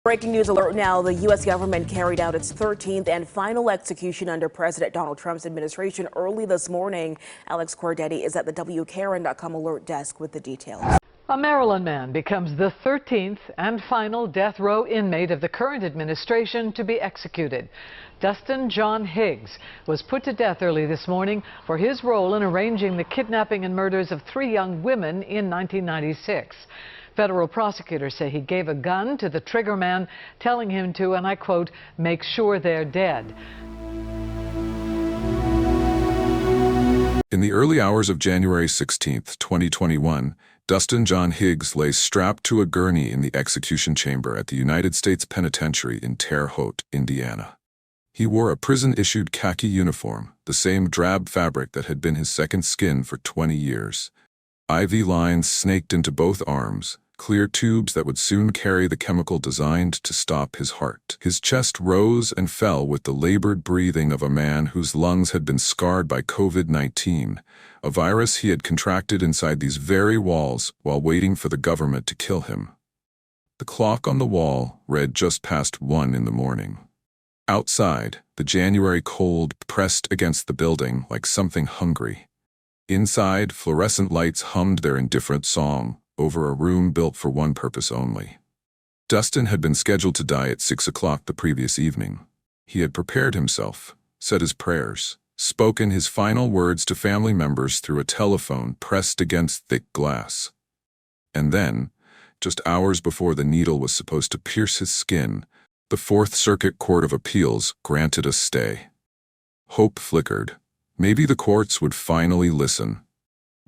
Breaking news alert now. The U.S. government carried out its 13th and final execution under President Donald Trump's administration early this morning. Alex Cordetti is at the WKRN.com alert desk with the details. A Maryland man becomes the 13th and final death row inmate of the current administration to be executed. Dustin John Higgs was put to death early this morning for his role in arranging the kidnapping and murders of 3 young women in 1996. Federal prosecutors say he gave a gun to the trigger man, telling him to, and I quote, make sure they're dead. In the early hours of January 16, 2021, Dustin John Higgs lay strapped to a gurney in the execution chamber at the United States Penitentiary in Terre Haute, Indiana. He wore a prison-issued khaki uniform, the same drab fabric that had been his second skin for 20 years. IV lines snaked into both arms, clear tubes that would soon carry the chemical designed to stop his heart. His chest rose and fell with the labored breathing of a man whose lungs had been scarred by COVID-19, a virus he had contracted inside these very walls while waiting for the government to kill him. The clock on the wall read just past 1 in the morning. Outside, the January cold pressed against the building like something hungry. Inside, fluorescent lights hummed their indifferent song over a room built for one purpose only. Dustin had been scheduled to die at 6 o'clock the previous evening. He had prepared himself, said his prayers, spoken his final words to family members through a telephone pressed against thick glass. And then, just hours before the needle was supposed to pierce his skin, the Fourth Circuit Court of Appeals granted a stay. Hope flickered. Maybe the courts would finally listen.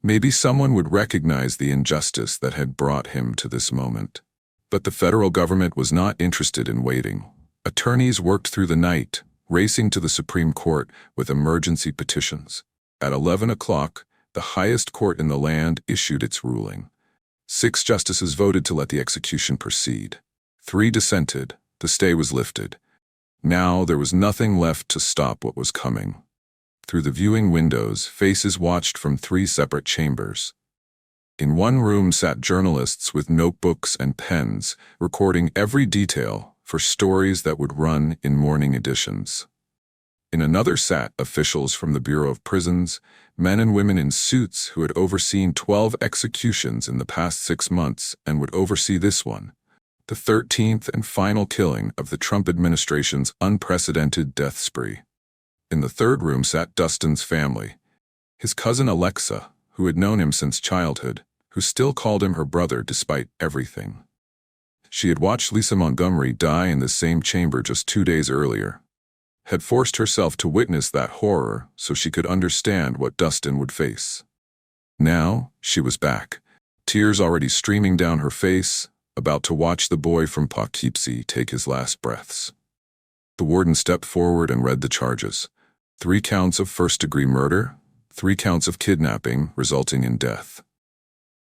Maybe someone would recognize the injustice that had brought him to this moment. But the federal government was not interested in waiting. Attorneys worked through the night, racing to the Supreme Court with emergency petitions. At 11 o'clock, the highest court in the land issued its ruling. 6 justices voted to let the execution proceed. 3 dissented. The stay was lifted. Now there was nothing left to stop what was coming. Through the viewing windows, faces watched from 3 separate chambers. In one room sat journalists with notebooks and pens, recording every detail for stories that would run in morning editions. In another sat officials from the Bureau of Prisons, men and women in suits who had overseen 12 executions in the past 6 months and would oversee this one, the 13th and final killing of the Trump administration's unprecedented death spree. In the third room sat Dustin's family, his cousin Alexa, who had known him since childhood, who still called him her brother despite everything. She had watched Lisa Montgomery die in the same chamber just 2 days earlier, had forced herself to witness that horror so she could understand what Dustin would face. Now, she was back, tears already streaming down her face, about to watch the boy from Poughkeepsie take his last breaths. The warden stepped forward and read the charges. 3 counts of first-degree murder, 3 counts of kidnapping resulting in death.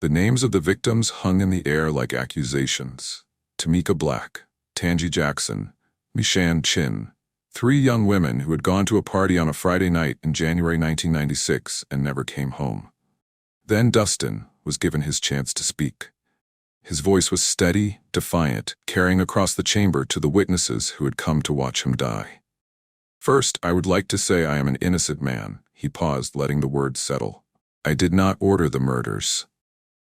The names of the victims hung in the air like accusations. Tamika Black, Tangi Jackson, Michann, 3 young women who had gone to a party on a Friday night in January 1996 and never came home. Then Dustin was given his chance to speak. His voice was steady, defiant, carrying across the chamber to the witnesses who had come to watch him die. First, I would like to say I am an innocent man. He paused, letting the words settle. I did not order the murders.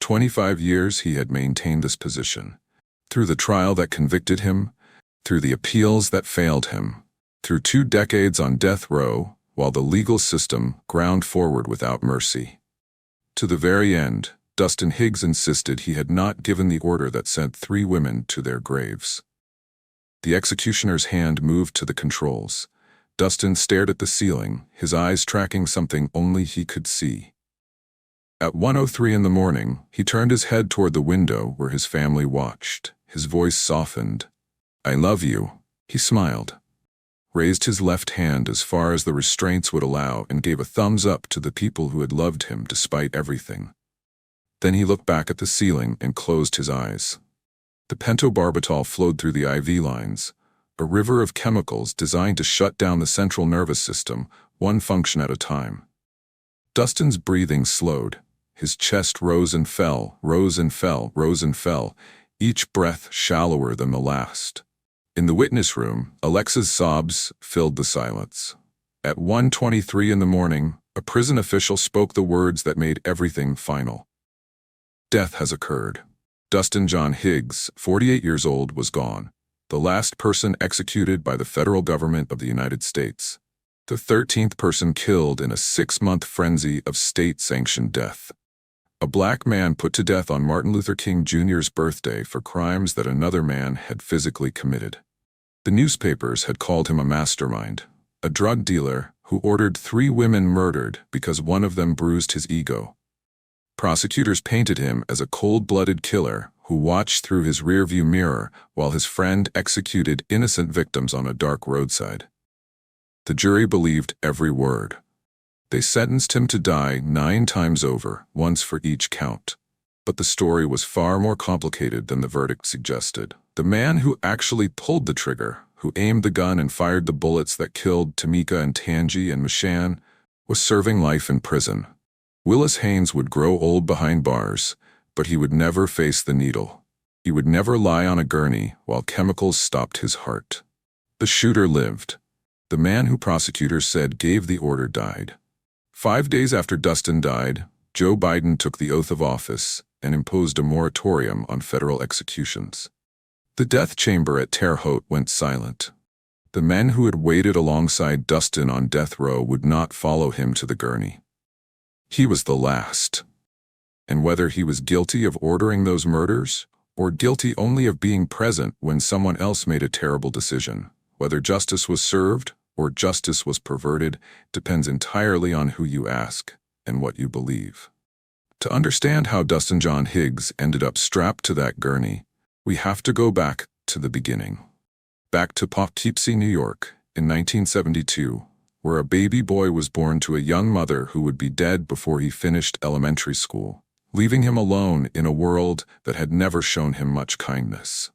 25 years he had maintained this position. Through the trial that convicted him, through the appeals that failed him, through 2 decades on death row, while the legal system ground forward without mercy. To the very end, Dustin Higgs insisted he had not given the order that sent 3 women to their graves. The executioner's hand moved to the controls. Dustin stared at the ceiling, his eyes tracking something only he could see. At 1:03 in the morning, he turned his head toward the window where his family watched. His voice softened. I love you. He smiled, raised his left hand as far as the restraints would allow, and gave a thumbs up to the people who had loved him despite everything. Then he looked back at the ceiling and closed his eyes. The pentobarbital flowed through the IV lines, a river of chemicals designed to shut down the central nervous system, one function at a time. Dustin's breathing slowed. His chest rose and fell, rose and fell, rose and fell. each breath shallower than the last. In the witness room, Alexa's sobs filled the silence. At 1:23 in the morning, a prison official spoke the words that made everything final. Death has occurred. Dustin John Higgs, 48 years old, was gone, the last person executed by the federal government of the United States, the 13th person killed in a 6-month frenzy of state-sanctioned death. A black man put to death on Martin Luther King Jr.'s birthday for crimes that another man had physically committed. The newspapers had called him a mastermind, a drug dealer who ordered 3 women murdered because one of them bruised his ego. Prosecutors painted him as a cold-blooded killer who watched through his rearview mirror while his friend executed innocent victims on a dark roadside. The jury believed every word. They sentenced him to die 9 times over, once for each count. But the story was far more complicated than the verdict suggested. The man who actually pulled the trigger, who aimed the gun and fired the bullets that killed Tamika and Tangi and Michann, was serving life in prison. Willis Haynes would grow old behind bars, but he would never face the needle. He would never lie on a gurney while chemicals stopped his heart. The shooter lived. The man who prosecutors said gave the order died. 5 days after Dustin died, Joe Biden took the oath of office and imposed a moratorium on federal executions. The death chamber at Terre Haute went silent. The men who had waited alongside Dustin on death row would not follow him to the gurney. He was the last. And whether he was guilty of ordering those murders, or guilty only of being present when someone else made a terrible decision, whether justice was served or justice was perverted, depends entirely on who you ask and what you believe. To understand how Dustin John Higgs ended up strapped to that gurney, we have to go back to the beginning. Back to Poughkeepsie, New York, in 1972, where a baby boy was born to a young mother who would be dead before he finished elementary school, leaving him alone in a world that had never shown him much kindness.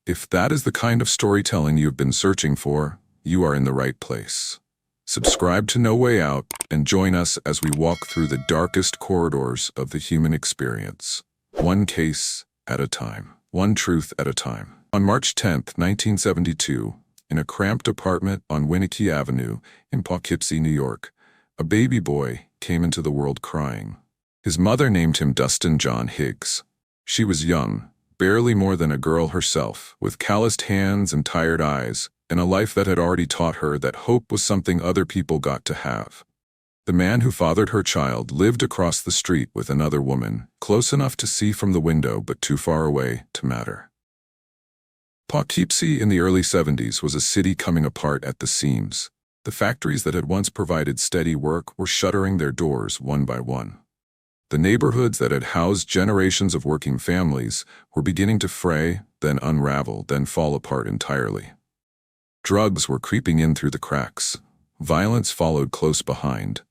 If that is the kind of storytelling you've been searching for, you are in the right place. Subscribe to No Way Out and join us as we walk through the darkest corridors of the human experience, one case at a time, one truth at a time. On March 10, 1972, in a cramped apartment on Inequity Avenue in Poughkeepsie, New York, a baby boy came into the world crying. His mother named him Dustin John Higgs. She was young, barely more than a girl herself, with calloused hands and tired eyes, and a life that had already taught her that hope was something other people got to have. The man who fathered her child lived across the street with another woman, close enough to see from the window but too far away to matter. Poughkeepsie in the early 70s was a city coming apart at the seams. The factories that had once provided steady work were shuttering their doors one by one. The neighborhoods that had housed generations of working families were beginning to fray, then unravel, then fall apart entirely. Drugs were creeping in through the cracks. Violence followed close behind.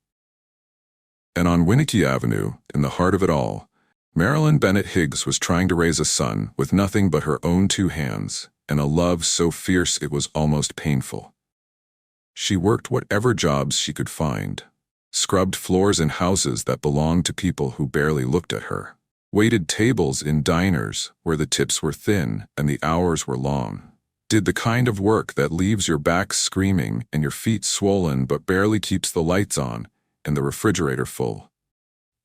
And on Inequity Avenue, in the heart of it all, Marilyn Bennett Higgs was trying to raise a son with nothing but her own 2 hands, and a love so fierce it was almost painful. She worked whatever jobs she could find, scrubbed floors in houses that belonged to people who barely looked at her, waited tables in diners where the tips were thin and the hours were long, did the kind of work that leaves your back screaming and your feet swollen but barely keeps the lights on and the refrigerator full.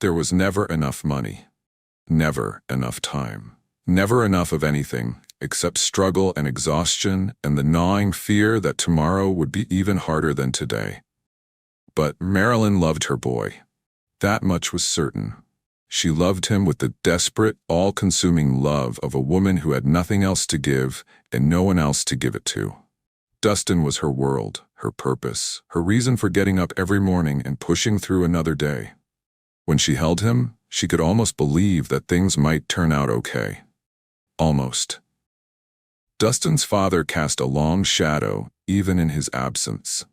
There was never enough money. Never enough time. Never enough of anything except struggle and exhaustion and the gnawing fear that tomorrow would be even harder than today. But Marilyn loved her boy. That much was certain. She loved him with the desperate, all-consuming love of a woman who had nothing else to give and no one else to give it to. Dustin was her world, her purpose, her reason for getting up every morning and pushing through another day. When she held him, she could almost believe that things might turn out okay. Almost. Dustin's father cast a long shadow, even in his absence.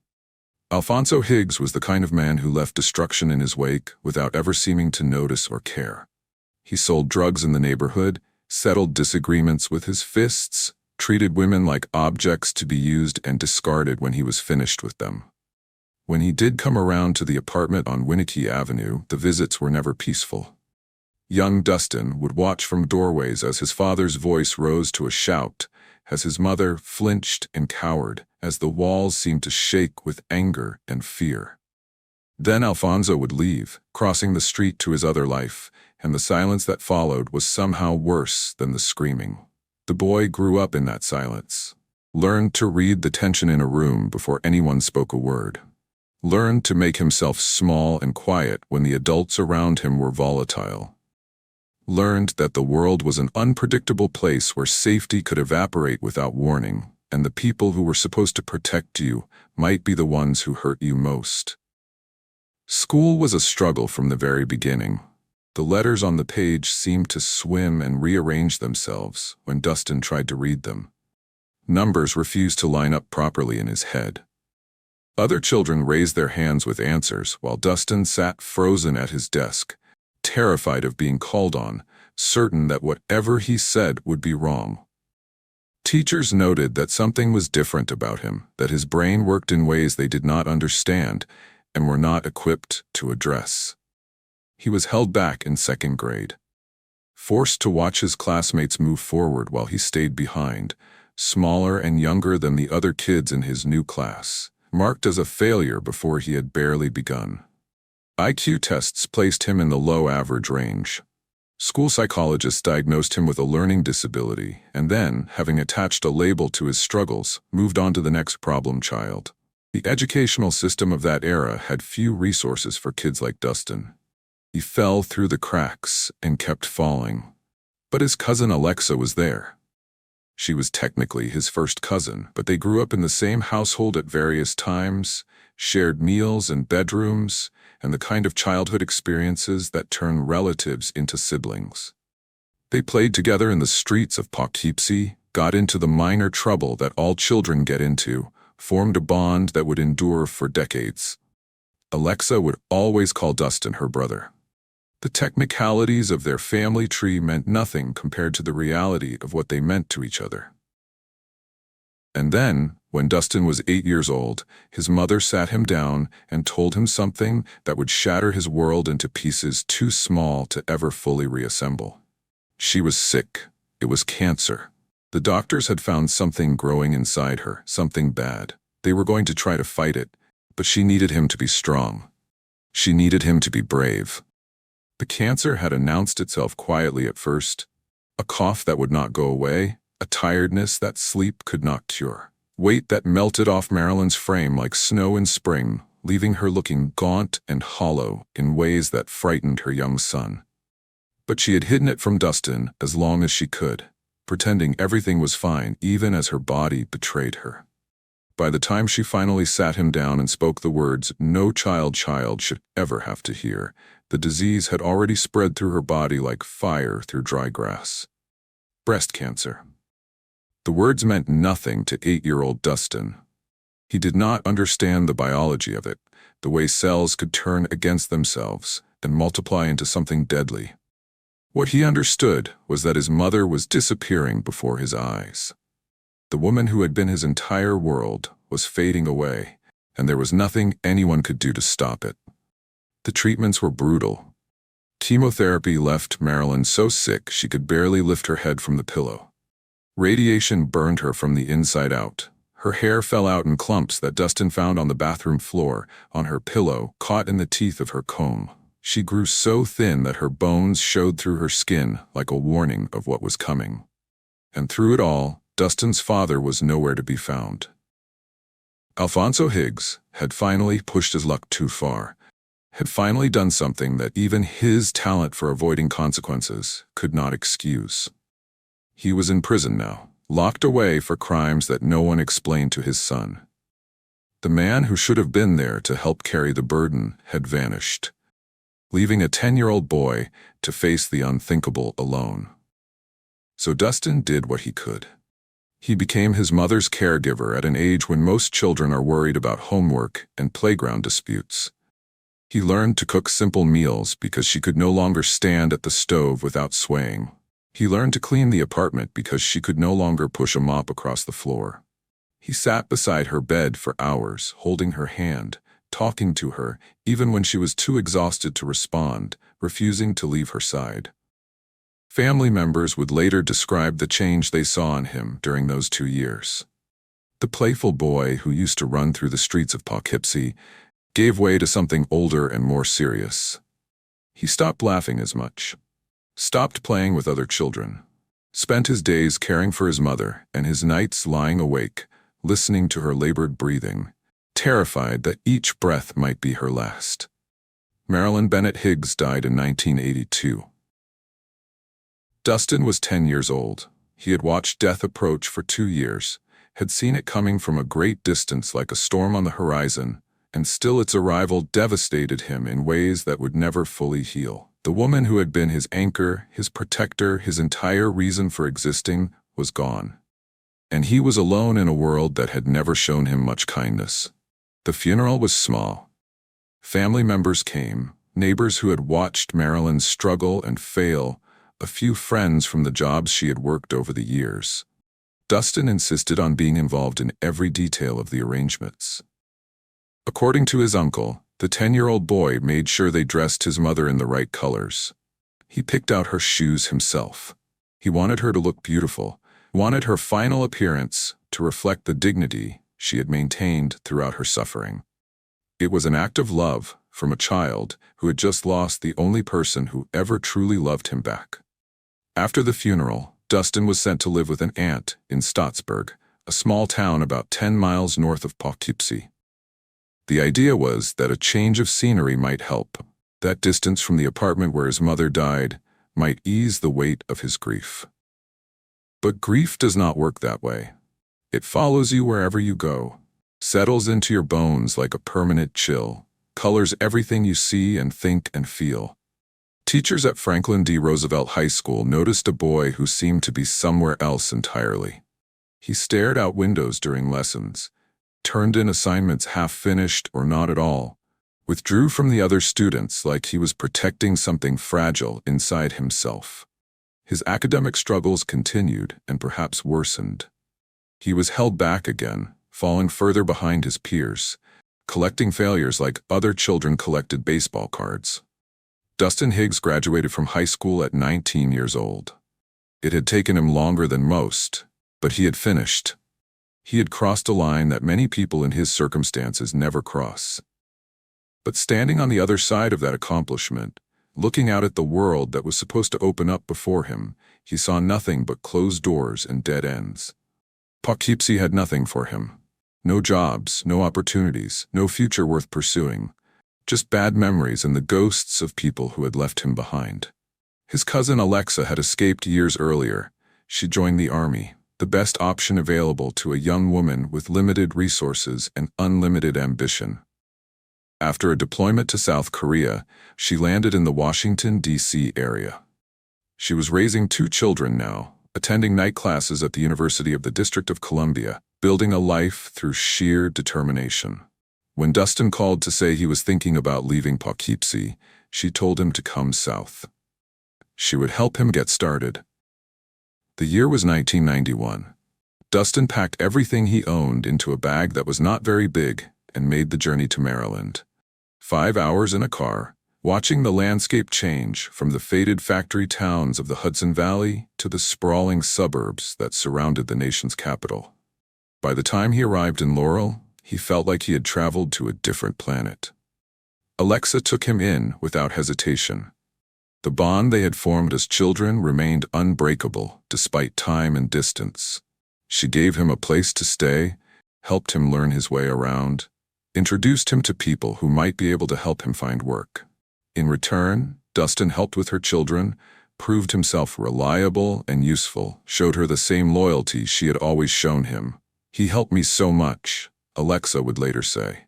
Alfonso Higgs was the kind of man who left destruction in his wake without ever seeming to notice or care. He sold drugs in the neighborhood, settled disagreements with his fists, treated women like objects to be used and discarded when he was finished with them. When he did come around to the apartment on Inequity Avenue, the visits were never peaceful. Young Dustin would watch from doorways as his father's voice rose to a shout, as his mother flinched and cowered, as the walls seemed to shake with anger and fear. Then Alfonso would leave, crossing the street to his other life, and the silence that followed was somehow worse than the screaming. The boy grew up in that silence, learned to read the tension in a room before anyone spoke a word, learned to make himself small and quiet when the adults around him were volatile, learned that the world was an unpredictable place where safety could evaporate without warning, and the people who were supposed to protect you might be the ones who hurt you most. School was a struggle from the very beginning. The letters on the page seemed to swim and rearrange themselves when Dustin tried to read them. Numbers refused to line up properly in his head. Other children raised their hands with answers while Dustin sat frozen at his desk, terrified of being called on, certain that whatever he said would be wrong. Teachers noted that something was different about him, that his brain worked in ways they did not understand and were not equipped to address. He was held back in second grade, forced to watch his classmates move forward while he stayed behind, smaller and younger than the other kids in his new class, marked as a failure before he had barely begun. IQ tests placed him in the low average range. School psychologists diagnosed him with a learning disability and then, having attached a label to his struggles, moved on to the next problem child. The educational system of that era had few resources for kids like Dustin. He fell through the cracks and kept falling. But his cousin Alexa was there. She was technically his first cousin, but they grew up in the same household at various times, shared meals and bedrooms, and the kind of childhood experiences that turn relatives into siblings. They played together in the streets of Poughkeepsie, got into the minor trouble that all children get into, formed a bond that would endure for decades. Alexa would always call Dustin her brother. The technicalities of their family tree meant nothing compared to the reality of what they meant to each other. And then, when Dustin was 8 years old, his mother sat him down and told him something that would shatter his world into pieces too small to ever fully reassemble. She was sick. It was cancer. The doctors had found something growing inside her, something bad. They were going to try to fight it, but she needed him to be strong. She needed him to be brave. The cancer had announced itself quietly at first, a cough that would not go away, a tiredness that sleep could not cure, weight that melted off Marilyn's frame like snow in spring, leaving her looking gaunt and hollow in ways that frightened her young son. But she had hidden it from Dustin as long as she could, pretending everything was fine even as her body betrayed her. By the time she finally sat him down and spoke the words no child should ever have to hear, the disease had already spread through her body like fire through dry grass. Breast cancer. The words meant nothing to 8-year-old Dustin. He did not understand the biology of it, the way cells could turn against themselves and multiply into something deadly. What he understood was that his mother was disappearing before his eyes. The woman who had been his entire world was fading away, and there was nothing anyone could do to stop it. The treatments were brutal. Chemotherapy left Marilyn so sick she could barely lift her head from the pillow. Radiation burned her from the inside out. Her hair fell out in clumps that Dustin found on the bathroom floor, on her pillow, caught in the teeth of her comb. She grew so thin that her bones showed through her skin like a warning of what was coming. And through it all, Dustin's father was nowhere to be found. Alfonso Higgs had finally pushed his luck too far, had finally done something that even his talent for avoiding consequences could not excuse. He was in prison now, locked away for crimes that no one explained to his son. The man who should have been there to help carry the burden had vanished, leaving a 10-year-old boy to face the unthinkable alone. So Dustin did what he could. He became his mother's caregiver at an age when most children are worried about homework and playground disputes. He learned to cook simple meals because she could no longer stand at the stove without swaying. He learned to clean the apartment because she could no longer push a mop across the floor. He sat beside her bed for hours, holding her hand, talking to her, even when she was too exhausted to respond, refusing to leave her side. Family members would later describe the change they saw in him during those 2 years. The playful boy who used to run through the streets of Poughkeepsie gave way to something older and more serious. He stopped laughing as much, stopped playing with other children, spent his days caring for his mother and his nights lying awake, listening to her labored breathing, terrified that each breath might be her last. Marilyn Bennett Higgs died in 1982. Dustin was 10 years old. He had watched death approach for 2 years, had seen it coming from a great distance like a storm on the horizon, and still its arrival devastated him in ways that would never fully heal. The woman who had been his anchor, his protector, his entire reason for existing, was gone. And he was alone in a world that had never shown him much kindness. The funeral was small. Family members came, neighbors who had watched Marilyn struggle and fail, a few friends from the jobs she had worked over the years. Dustin insisted on being involved in every detail of the arrangements. According to his uncle, the 10-year-old boy made sure they dressed his mother in the right colors. He picked out her shoes himself. He wanted her to look beautiful, wanted her final appearance to reflect the dignity she had maintained throughout her suffering. It was an act of love from a child who had just lost the only person who ever truly loved him back. After the funeral, Dustin was sent to live with an aunt in Stottsburg, a small town about 10 miles north of Poughkeepsie. The idea was that a change of scenery might help. That distance from the apartment where his mother died might ease the weight of his grief. But grief does not work that way. It follows you wherever you go, settles into your bones like a permanent chill, colors everything you see and think and feel. Teachers at Franklin D. Roosevelt High School noticed a boy who seemed to be somewhere else entirely. He stared out windows during lessons, turned in assignments half-finished or not at all, withdrew from the other students like he was protecting something fragile inside himself. His academic struggles continued and perhaps worsened. He was held back again, falling further behind his peers, collecting failures like other children collected baseball cards. Dustin Higgs graduated from high school at 19 years old. It had taken him longer than most, but he had finished. He had crossed a line that many people in his circumstances never cross. But standing on the other side of that accomplishment, looking out at the world that was supposed to open up before him, he saw nothing but closed doors and dead ends. Poughkeepsie had nothing for him. No jobs, no opportunities, no future worth pursuing. Just bad memories and the ghosts of people who had left him behind. His cousin Alexa had escaped years earlier. She joined the army, the best option available to a young woman with limited resources and unlimited ambition. After a deployment to South Korea, she landed in the Washington, D.C. area. She was raising 2 children now, attending night classes at the University of the District of Columbia, building a life through sheer determination. When Dustin called to say he was thinking about leaving Poughkeepsie, she told him to come south. She would help him get started. The year was 1991. Dustin packed everything he owned into a bag that was not very big and made the journey to Maryland. 5 hours in a car, watching the landscape change from the faded factory towns of the Hudson Valley to the sprawling suburbs that surrounded the nation's capital. By the time he arrived in Laurel, he felt like he had traveled to a different planet. Alexa took him in without hesitation. The bond they had formed as children remained unbreakable despite time and distance. She gave him a place to stay, helped him learn his way around, introduced him to people who might be able to help him find work. In return, Dustin helped with her children, proved himself reliable and useful, showed her the same loyalty she had always shown him. "He helped me so much," Alexa would later say.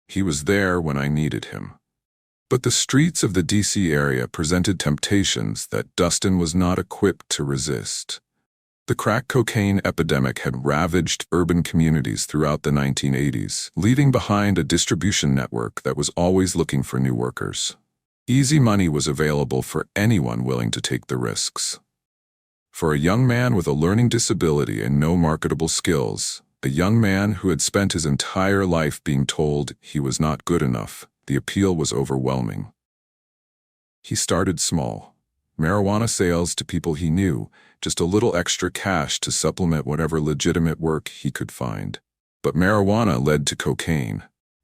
"He was there when I needed him." But the streets of the D.C. area presented temptations that Dustin was not equipped to resist. The crack cocaine epidemic had ravaged urban communities throughout the 1980s, leaving behind a distribution network that was always looking for new workers. Easy money was available for anyone willing to take the risks. For a young man with a learning disability and no marketable skills, a young man who had spent his entire life being told he was not good enough, the appeal was overwhelming. He started small. Marijuana sales to people he knew, just a little extra cash to supplement whatever legitimate work he could find. But marijuana led to cocaine.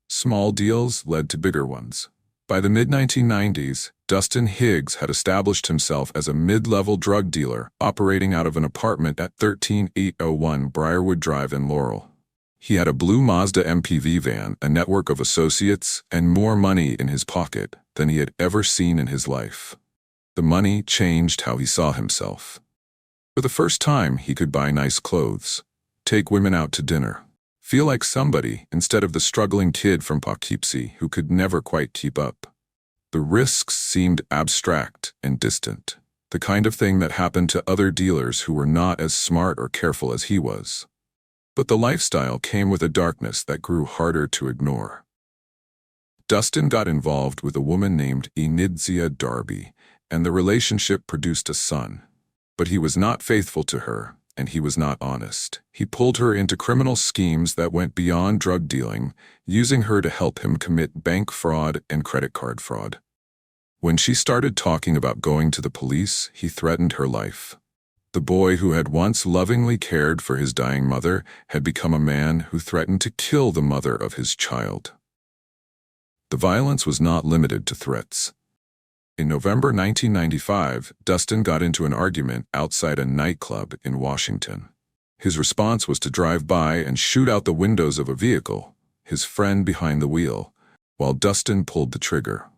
Small deals led to bigger ones. By the mid-1990s, Dustin Higgs had established himself as a mid-level drug dealer operating out of an apartment at 13801 Briarwood Drive in Laurel. He had a blue Mazda MPV van, a network of associates, and more money in his pocket than he had ever seen in his life. The money changed how he saw himself. For the first time, he could buy nice clothes, take women out to dinner, feel like somebody instead of the struggling kid from Poughkeepsie who could never quite keep up. The risks seemed abstract and distant, the kind of thing that happened to other dealers who were not as smart or careful as he was. But the lifestyle came with a darkness that grew harder to ignore. Dustin got involved with a woman named Enidzia Darby, and the relationship produced a son. But he was not faithful to her, and he was not honest. He pulled her into criminal schemes that went beyond drug dealing, using her to help him commit bank fraud and credit card fraud. When she started talking about going to the police, he threatened her life. The boy who had once lovingly cared for his dying mother had become a man who threatened to kill the mother of his child. The violence was not limited to threats. In November 1995, Dustin got into an argument outside a nightclub in Washington. His response was to drive by and shoot out the windows of a vehicle, his friend behind the wheel, while Dustin pulled the trigger.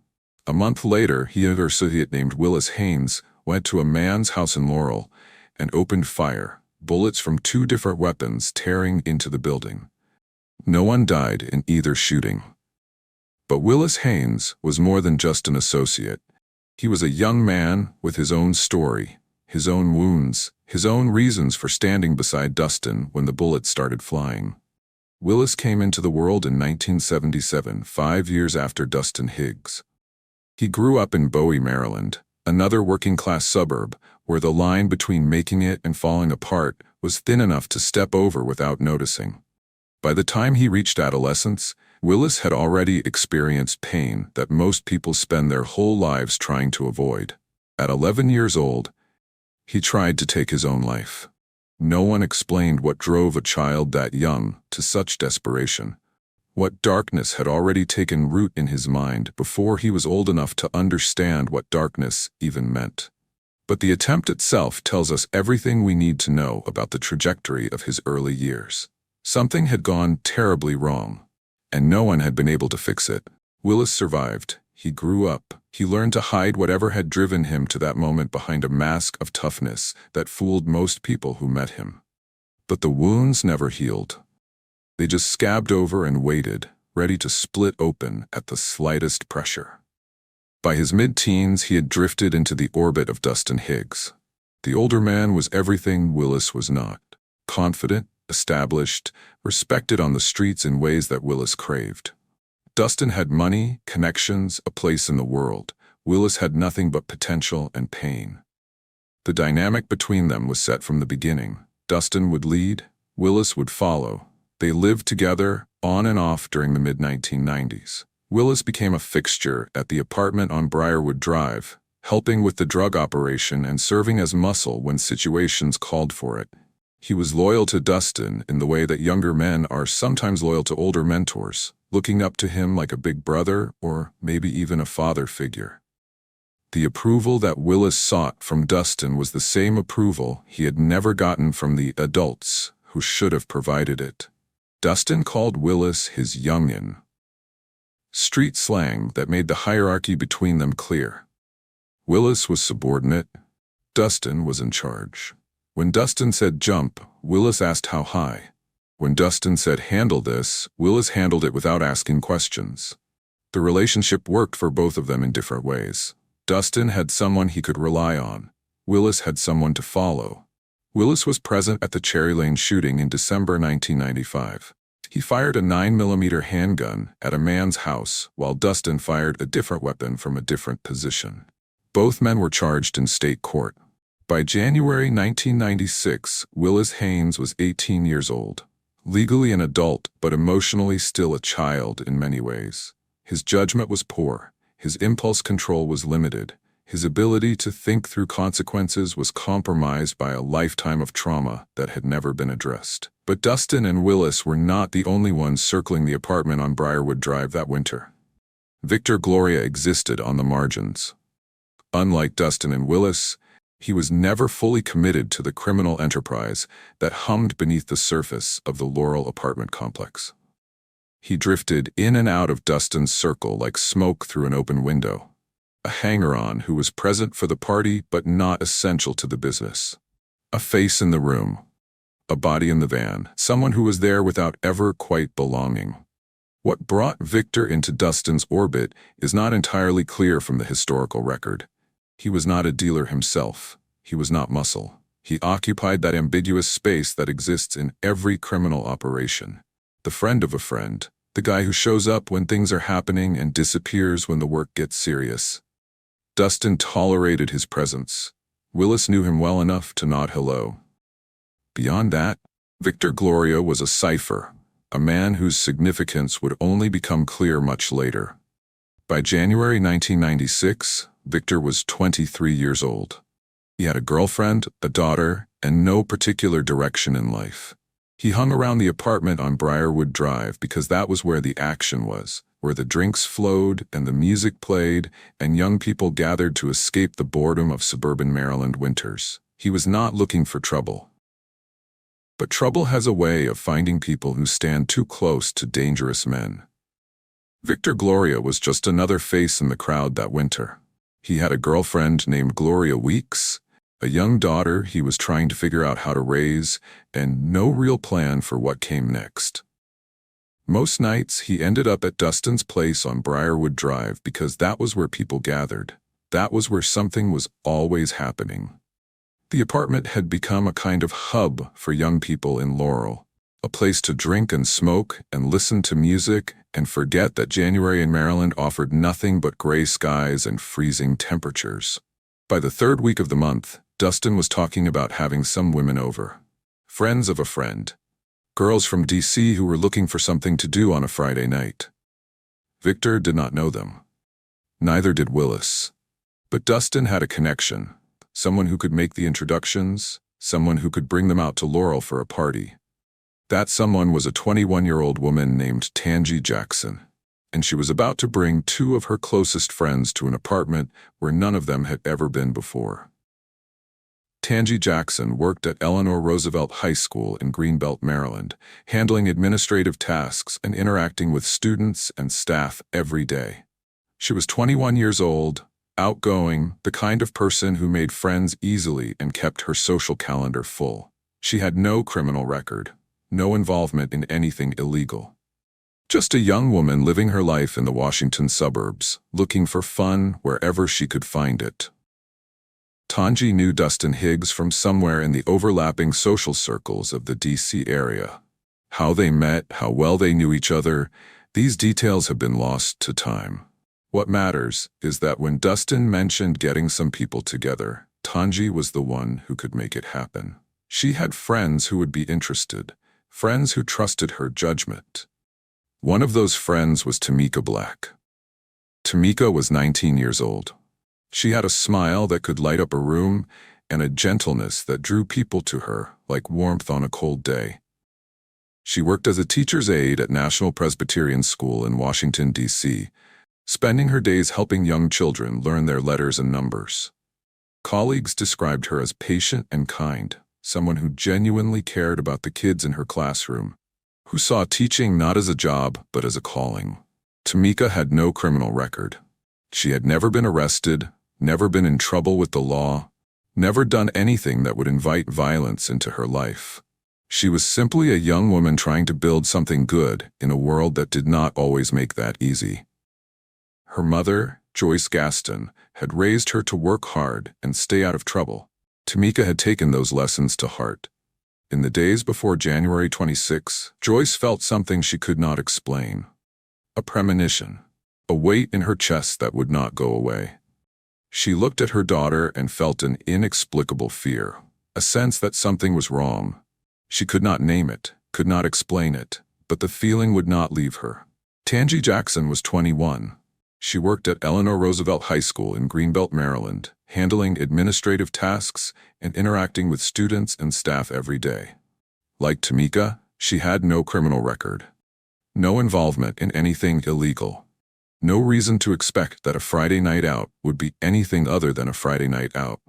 A month later, he and an associate named Willis Haynes went to a man's house in Laurel and opened fire, bullets from 2 different weapons tearing into the building. No one died in either shooting. But Willis Haynes was more than just an associate. He was a young man with his own story, his own wounds, his own reasons for standing beside Dustin when the bullets started flying. Willis came into the world in 1977, 5 years after Dustin Higgs. He grew up in Bowie, Maryland, another working-class suburb where the line between making it and falling apart was thin enough to step over without noticing. By the time he reached adolescence, Willis had already experienced pain that most people spend their whole lives trying to avoid. At 11 years old, he tried to take his own life. No one explained what drove a child that young to such desperation. What darkness had already taken root in his mind before he was old enough to understand what darkness even meant. But the attempt itself tells us everything we need to know about the trajectory of his early years. Something had gone terribly wrong, and no one had been able to fix it. Willis survived. He grew up. He learned to hide whatever had driven him to that moment behind a mask of toughness that fooled most people who met him. But the wounds never healed. They just scabbed over and waited, ready to split open at the slightest pressure. By his mid-teens, he had drifted into the orbit of Dustin Higgs. The older man was everything Willis was not. Confident, established, respected on the streets in ways that Willis craved. Dustin had money, connections, a place in the world. Willis had nothing but potential and pain. The dynamic between them was set from the beginning. Dustin would lead, Willis would follow. They lived together, on and off during the mid-1990s. Willis became a fixture at the apartment on Briarwood Drive, helping with the drug operation and serving as muscle when situations called for it. He was loyal to Dustin in the way that younger men are sometimes loyal to older mentors, looking up to him like a big brother or maybe even a father figure. The approval that Willis sought from Dustin was the same approval he had never gotten from the adults who should have provided it. Dustin called Willis his youngin', street slang that made the hierarchy between them clear. Willis was subordinate. Dustin was in charge. When Dustin said jump, Willis asked how high. When Dustin said handle this, Willis handled it without asking questions. The relationship worked for both of them in different ways. Dustin had someone he could rely on. Willis had someone to follow. Willis was present at the Cherry Lane shooting in December 1995. He fired a 9mm handgun at a man's house while Dustin fired a different weapon from a different position. Both men were charged in state court. By January 1996, Willis Haynes was 18 years old, legally an adult but emotionally still a child in many ways. His judgment was poor, his impulse control was limited, His ability to think through consequences was compromised by a lifetime of trauma that had never been addressed. But Dustin and Willis were not the only ones circling the apartment on Briarwood Drive that winter. Victor Gloria existed on the margins. Unlike Dustin and Willis, he was never fully committed to the criminal enterprise that hummed beneath the surface of the Laurel apartment complex. He drifted in and out of Dustin's circle like smoke through an open window, a hanger-on who was present for the party but not essential to the business. A face in the room, a body in the van, someone who was there without ever quite belonging. What brought Victor into Dustin's orbit is not entirely clear from the historical record. He was not a dealer himself. He was not muscle. He occupied that ambiguous space that exists in every criminal operation. The friend of a friend, the guy who shows up when things are happening and disappears when the work gets serious. Dustin tolerated his presence. Willis knew him well enough to nod hello. Beyond that, Victor Gloria was a cipher, a man whose significance would only become clear much later. By January 1996, Victor was 23 years old. He had a girlfriend, a daughter, and no particular direction in life. He hung around the apartment on Briarwood Drive because that was where the action was, where the drinks flowed and the music played and young people gathered to escape the boredom of suburban Maryland winters. He was not looking for trouble. But trouble has a way of finding people who stand too close to dangerous men. Victor Gloria was just another face in the crowd that winter. He had a girlfriend named Gloria Weeks, a young daughter he was trying to figure out how to raise, and no real plan for what came next. Most nights, he ended up at Dustin's place on Briarwood Drive because that was where people gathered. That was where something was always happening. The apartment had become a kind of hub for young people in Laurel, a place to drink and smoke and listen to music and forget that January in Maryland offered nothing but gray skies and freezing temperatures. By the third week of the month, Dustin was talking about having some women over. Friends of a friend. Girls from D.C. who were looking for something to do on a Friday night. Victor did not know them. Neither did Willis. But Dustin had a connection. Someone who could make the introductions, someone who could bring them out to Laurel for a party. That someone was a 21-year-old woman named Tangi Jackson, and she was about to bring two of her closest friends to an apartment where none of them had ever been before. Tangi Jackson worked at Eleanor Roosevelt High School in Greenbelt, Maryland, handling administrative tasks and interacting with students and staff every day. She was 21 years old, outgoing, the kind of person who made friends easily and kept her social calendar full. She had no criminal record, no involvement in anything illegal. Just a young woman living her life in the Washington suburbs, looking for fun wherever she could find it. Tangi knew Dustin Higgs from somewhere in the overlapping social circles of the D.C. area. How they met, how well they knew each other, these details have been lost to time. What matters is that when Dustin mentioned getting some people together, Tangi was the one who could make it happen. She had friends who would be interested, friends who trusted her judgment. One of those friends was Tamika Black. Tamika was 19 years old. She had a smile that could light up a room and a gentleness that drew people to her like warmth on a cold day. She worked as a teacher's aide at National Presbyterian School in Washington, D.C., spending her days helping young children learn their letters and numbers. Colleagues described her as patient and kind, someone who genuinely cared about the kids in her classroom, who saw teaching not as a job but as a calling. Tamika had no criminal record. She had never been arrested, never been in trouble with the law, never done anything that would invite violence into her life. She was simply a young woman trying to build something good in a world that did not always make that easy. Her mother, Joyce Gaston, had raised her to work hard and stay out of trouble. Tamika had taken those lessons to heart. In the days before January 26, Joyce felt something she could not explain. A premonition, a weight in her chest that would not go away. She looked at her daughter and felt an inexplicable fear, a sense that something was wrong. She could not name it, could not explain it, but the feeling would not leave her. Tangi Jackson was 21. She worked at Eleanor Roosevelt High School in Greenbelt, Maryland, handling administrative tasks and interacting with students and staff every day. Like Tamika, she had no criminal record. No involvement in anything illegal. No reason to expect that a Friday night out would be anything other than a Friday night out.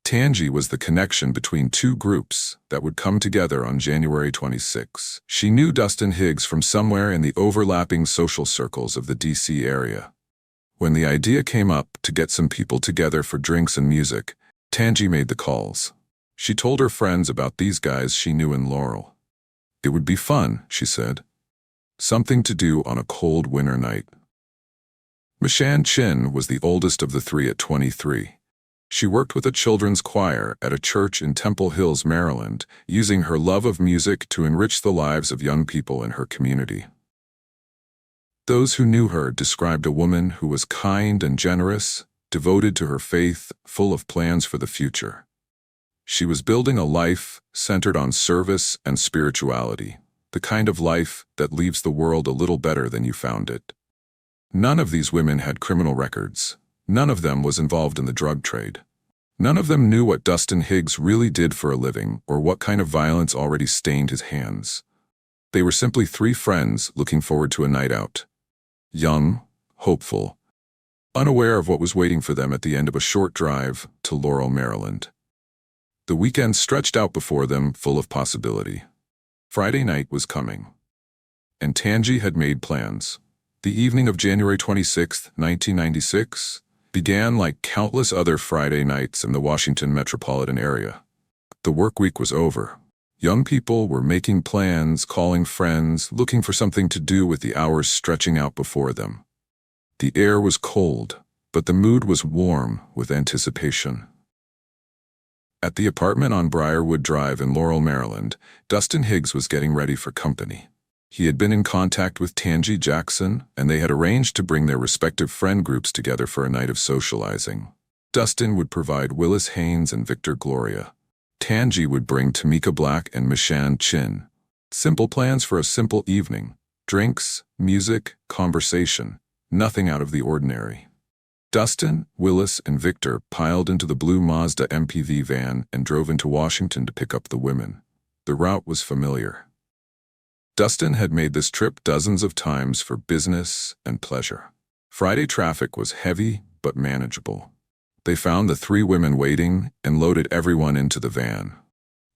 Tangi was the connection between two groups that would come together on January 26. She knew Dustin Higgs from somewhere in the overlapping social circles of the D.C. area. When the idea came up to get some people together for drinks and music, Tangi made the calls. She told her friends about these guys she knew in Laurel. It would be fun, she said. Something to do on a cold winter night. Michann was the oldest of the three at 23. She worked with a children's choir at a church in Temple Hills, Maryland, using her love of music to enrich the lives of young people in her community. Those who knew her described a woman who was kind and generous, devoted to her faith, full of plans for the future. She was building a life centered on service and spirituality, the kind of life that leaves the world a little better than you found it. None of these women had criminal records. None of them was involved in the drug trade. None of them knew what Dustin Higgs really did for a living or what kind of violence already stained his hands. They were simply three friends looking forward to a night out. Young, hopeful, unaware of what was waiting for them at the end of a short drive to Laurel, Maryland. The weekend stretched out before them, full of possibility. Friday night was coming. And Tangi had made plans. The evening of January 26, 1996, began like countless other Friday nights in the Washington metropolitan area. The work week was over. Young people were making plans, calling friends, looking for something to do with the hours stretching out before them. The air was cold, but the mood was warm with anticipation. At the apartment on Briarwood Drive in Laurel, Maryland, Dustin Higgs was getting ready for company. He had been in contact with Tangi Jackson, and they had arranged to bring their respective friend groups together for a night of socializing. Dustin would provide Willis, Haynes, and Gloria. Tangi would bring Tamika Black and Michann. Simple plans for a simple evening. Drinks, music, conversation. Nothing out of the ordinary. Dustin, Willis, and Victor piled into the blue Mazda MPV van and drove into Washington to pick up the women. The route was familiar. Dustin had made this trip dozens of times for business and pleasure. Friday traffic was heavy but manageable. They found the three women waiting and loaded everyone into the van.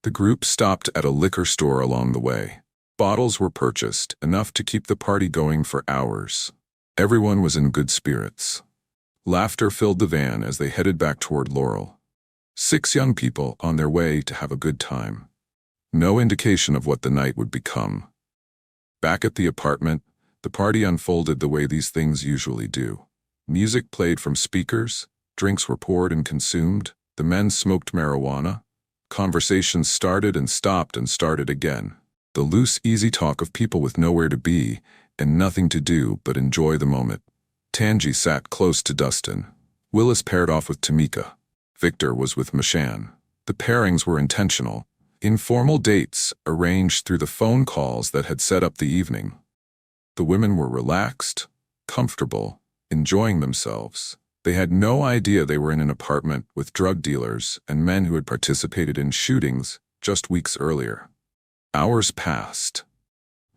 The group stopped at a liquor store along the way. Bottles were purchased, enough to keep the party going for hours. Everyone was in good spirits. Laughter filled the van as they headed back toward Laurel. 6 young people on their way to have a good time. No indication of what the night would become. Back at the apartment, the party unfolded the way these things usually do. Music played from speakers, drinks were poured and consumed, the men smoked marijuana. Conversations started and started again. The loose, easy talk of people with nowhere to be and nothing to do but enjoy the moment. Tangi sat close to Dustin. Willis paired off with Tamika. Victor was with Michann. The pairings were intentional. Informal dates arranged through the phone calls that had set up the evening. The women were relaxed, comfortable, enjoying themselves. They had no idea they were in an apartment with drug dealers and men who had participated in shootings just weeks earlier. Hours passed.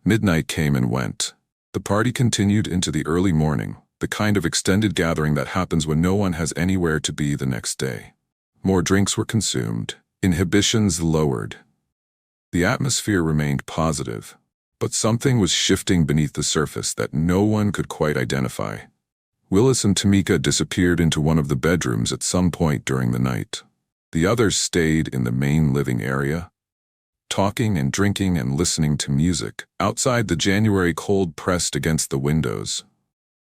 Midnight came and went. The party continued into the early morning, the kind of extended gathering that happens when no one has anywhere to be the next day. More drinks were consumed. Inhibitions lowered. The atmosphere remained positive, but something was shifting beneath the surface that no one could quite identify. Willis and Tamika disappeared into one of the bedrooms at some point during the night. The others stayed in the main living area, talking and drinking and listening to music. Outside, the January cold pressed against the windows.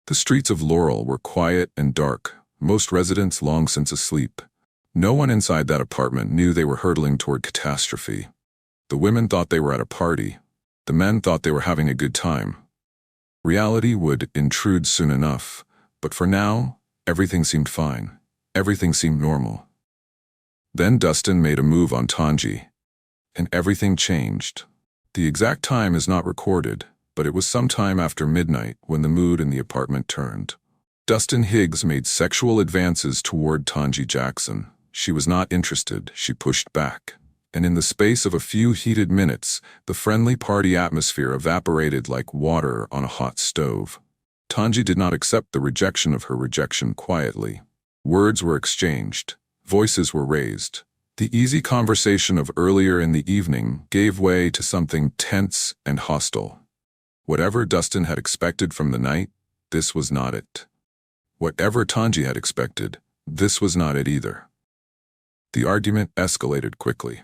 The streets of Laurel were quiet and dark, most residents long since asleep. No one inside that apartment knew they were hurtling toward catastrophe. The women thought they were at a party. The men thought they were having a good time. Reality would intrude soon enough, but for now, everything seemed fine. Everything seemed normal. Then Dustin made a move on Tangi, and everything changed. The exact time is not recorded, but it was sometime after midnight when the mood in the apartment turned. Dustin Higgs made sexual advances toward Tangi Jackson. She was not interested, she pushed back. And in the space of a few heated minutes, the friendly party atmosphere evaporated like water on a hot stove. Tangi did not accept the rejection of her rejection quietly. Words were exchanged. Voices were raised. The easy conversation of earlier in the evening gave way to something tense and hostile. Whatever Dustin had expected from the night, this was not it. Whatever Tangi had expected, this was not it either. The argument escalated quickly.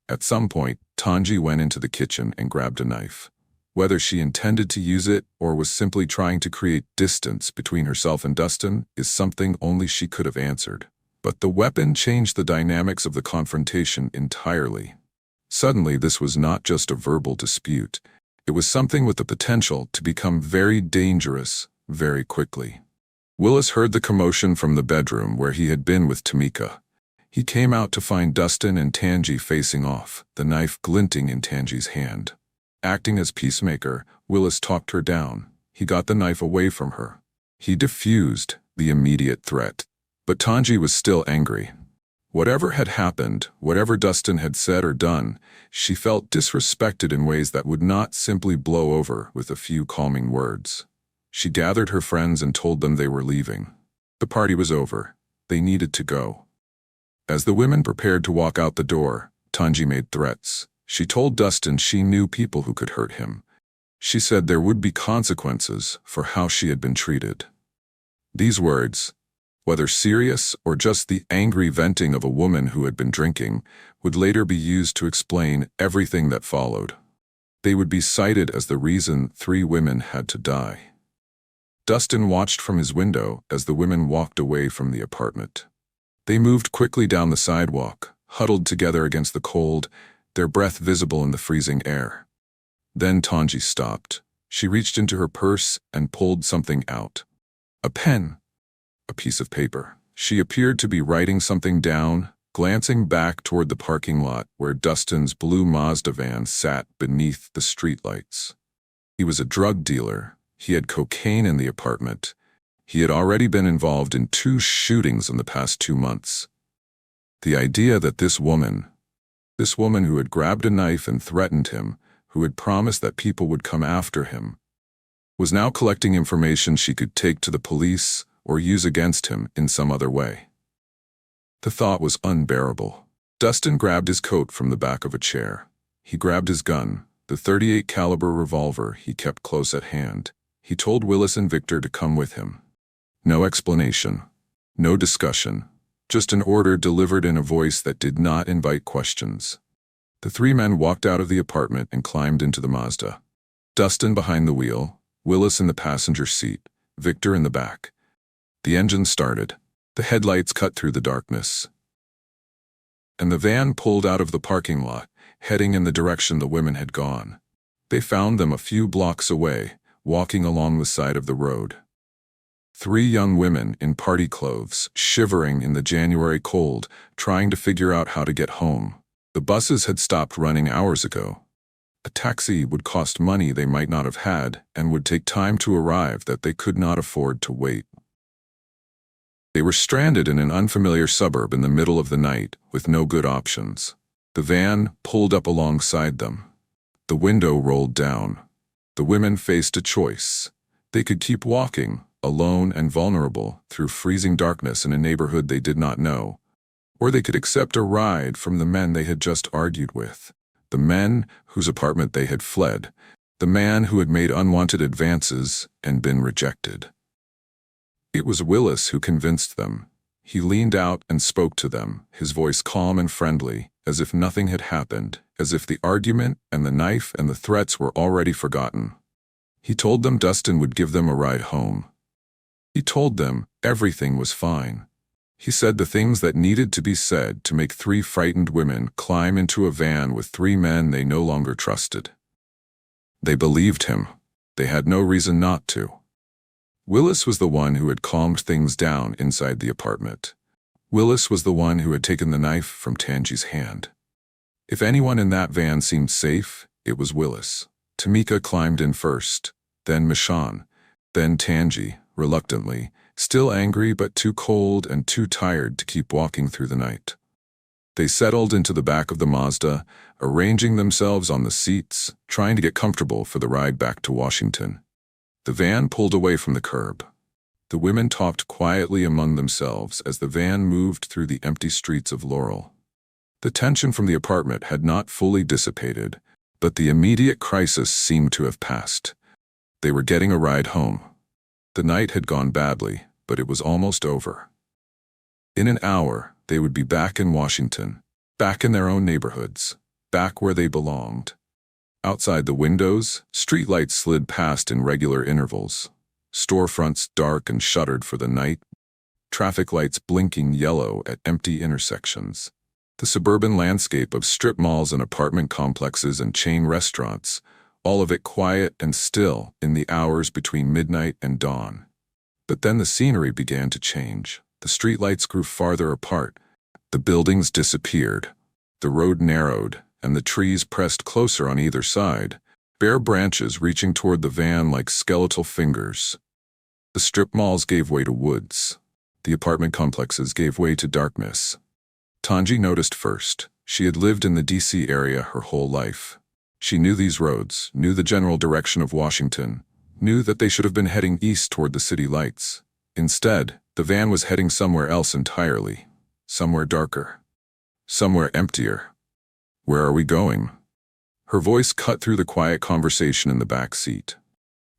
At some point, Tangi went into the kitchen and grabbed a knife. Whether she intended to use it or was simply trying to create distance between herself and Dustin is something only she could have answered. But the weapon changed the dynamics of the confrontation entirely. Suddenly, this was not just a verbal dispute. It was something with the potential to become very dangerous very quickly. Willis heard the commotion from the bedroom where he had been with Tamika. He came out to find Dustin and Tangi facing off, the knife glinting in Tangi's hand. Acting as peacemaker, Willis talked her down. He got the knife away from her. He diffused the immediate threat. But Tangi was still angry. Whatever had happened, whatever Dustin had said or done, she felt disrespected in ways that would not simply blow over with a few calming words. She gathered her friends and told them they were leaving. The party was over. They needed to go. As the women prepared to walk out the door, Tangi made threats. She told Dustin she knew people who could hurt him. She said there would be consequences for how she had been treated. These words, whether serious or just the angry venting of a woman who had been drinking, would later be used to explain everything that followed. They would be cited as the reason 3 women had to die. Dustin watched from his window as the women walked away from the apartment. They moved quickly down the sidewalk, huddled together against the cold, their breath visible in the freezing air. Then Tangi stopped. She reached into her purse and pulled something out. A pen. A piece of paper. She appeared to be writing something down, glancing back toward the parking lot where Dustin's blue Mazda van sat beneath the streetlights. He was a drug dealer. He had cocaine in the apartment. He had already been involved in 2 shootings in the past 2 months. The idea that this woman who had grabbed a knife and threatened him, who had promised that people would come after him, was now collecting information she could take to the police or use against him in some other way. The thought was unbearable. Dustin grabbed his coat from the back of a chair. He grabbed his gun, the .38 caliber revolver he kept close at hand. He told Willis and Victor to come with him. No explanation, no discussion, just an order delivered in a voice that did not invite questions. The 3 men walked out of the apartment and climbed into the Mazda. Dustin behind the wheel, Willis in the passenger seat, Victor in the back. The engine started. The headlights cut through the darkness. And the van pulled out of the parking lot, heading in the direction the women had gone. They found them a few blocks away, walking along the side of the road. 3 young women in party clothes, shivering in the January cold, trying to figure out how to get home. The buses had stopped running hours ago. A taxi would cost money they might not have had and would take time to arrive that they could not afford to wait. They were stranded in an unfamiliar suburb in the middle of the night with no good options. The van pulled up alongside them. The window rolled down. The women faced a choice. They could keep walking, alone and vulnerable, through freezing darkness in a neighborhood they did not know, or they could accept a ride from the men they had just argued with, the men whose apartment they had fled, the man who had made unwanted advances and been rejected. It was Willis who convinced them. He leaned out and spoke to them, his voice calm and friendly, as if nothing had happened, as if the argument and the knife and the threats were already forgotten. He told them Dustin would give them a ride home. He told them everything was fine. He said the things that needed to be said to make 3 frightened women climb into a van with 3 men they no longer trusted. They believed him. They had no reason not to. Willis was the one who had calmed things down inside the apartment. Willis was the one who had taken the knife from Tangi's hand. If anyone in that van seemed safe, it was Willis. Tamika climbed in first, then Michann, then Tangi, reluctantly, still angry but too cold and too tired to keep walking through the night. They settled into the back of the Mazda, arranging themselves on the seats, trying to get comfortable for the ride back to Washington. The van pulled away from the curb. The women talked quietly among themselves as the van moved through the empty streets of Laurel. The tension from the apartment had not fully dissipated, but the immediate crisis seemed to have passed. They were getting a ride home. The night had gone badly, but it was almost over. In an hour, they would be back in Washington, back in their own neighborhoods, back where they belonged. Outside the windows, streetlights slid past in regular intervals. Storefronts dark and shuttered for the night, traffic lights blinking yellow at empty intersections. The suburban landscape of strip malls and apartment complexes and chain restaurants, all of it quiet and still in the hours between midnight and dawn. But then the scenery began to change. The streetlights grew farther apart. The buildings disappeared. The road narrowed, and the trees pressed closer on either side, bare branches reaching toward the van like skeletal fingers. The strip malls gave way to woods. The apartment complexes gave way to darkness. Tangi noticed first. She had lived in the D.C. area her whole life. She knew these roads, knew the general direction of Washington, knew that they should have been heading east toward the city lights. Instead, the van was heading somewhere else entirely. Somewhere darker. Somewhere emptier. Where are we going? Her voice cut through the quiet conversation in the back seat.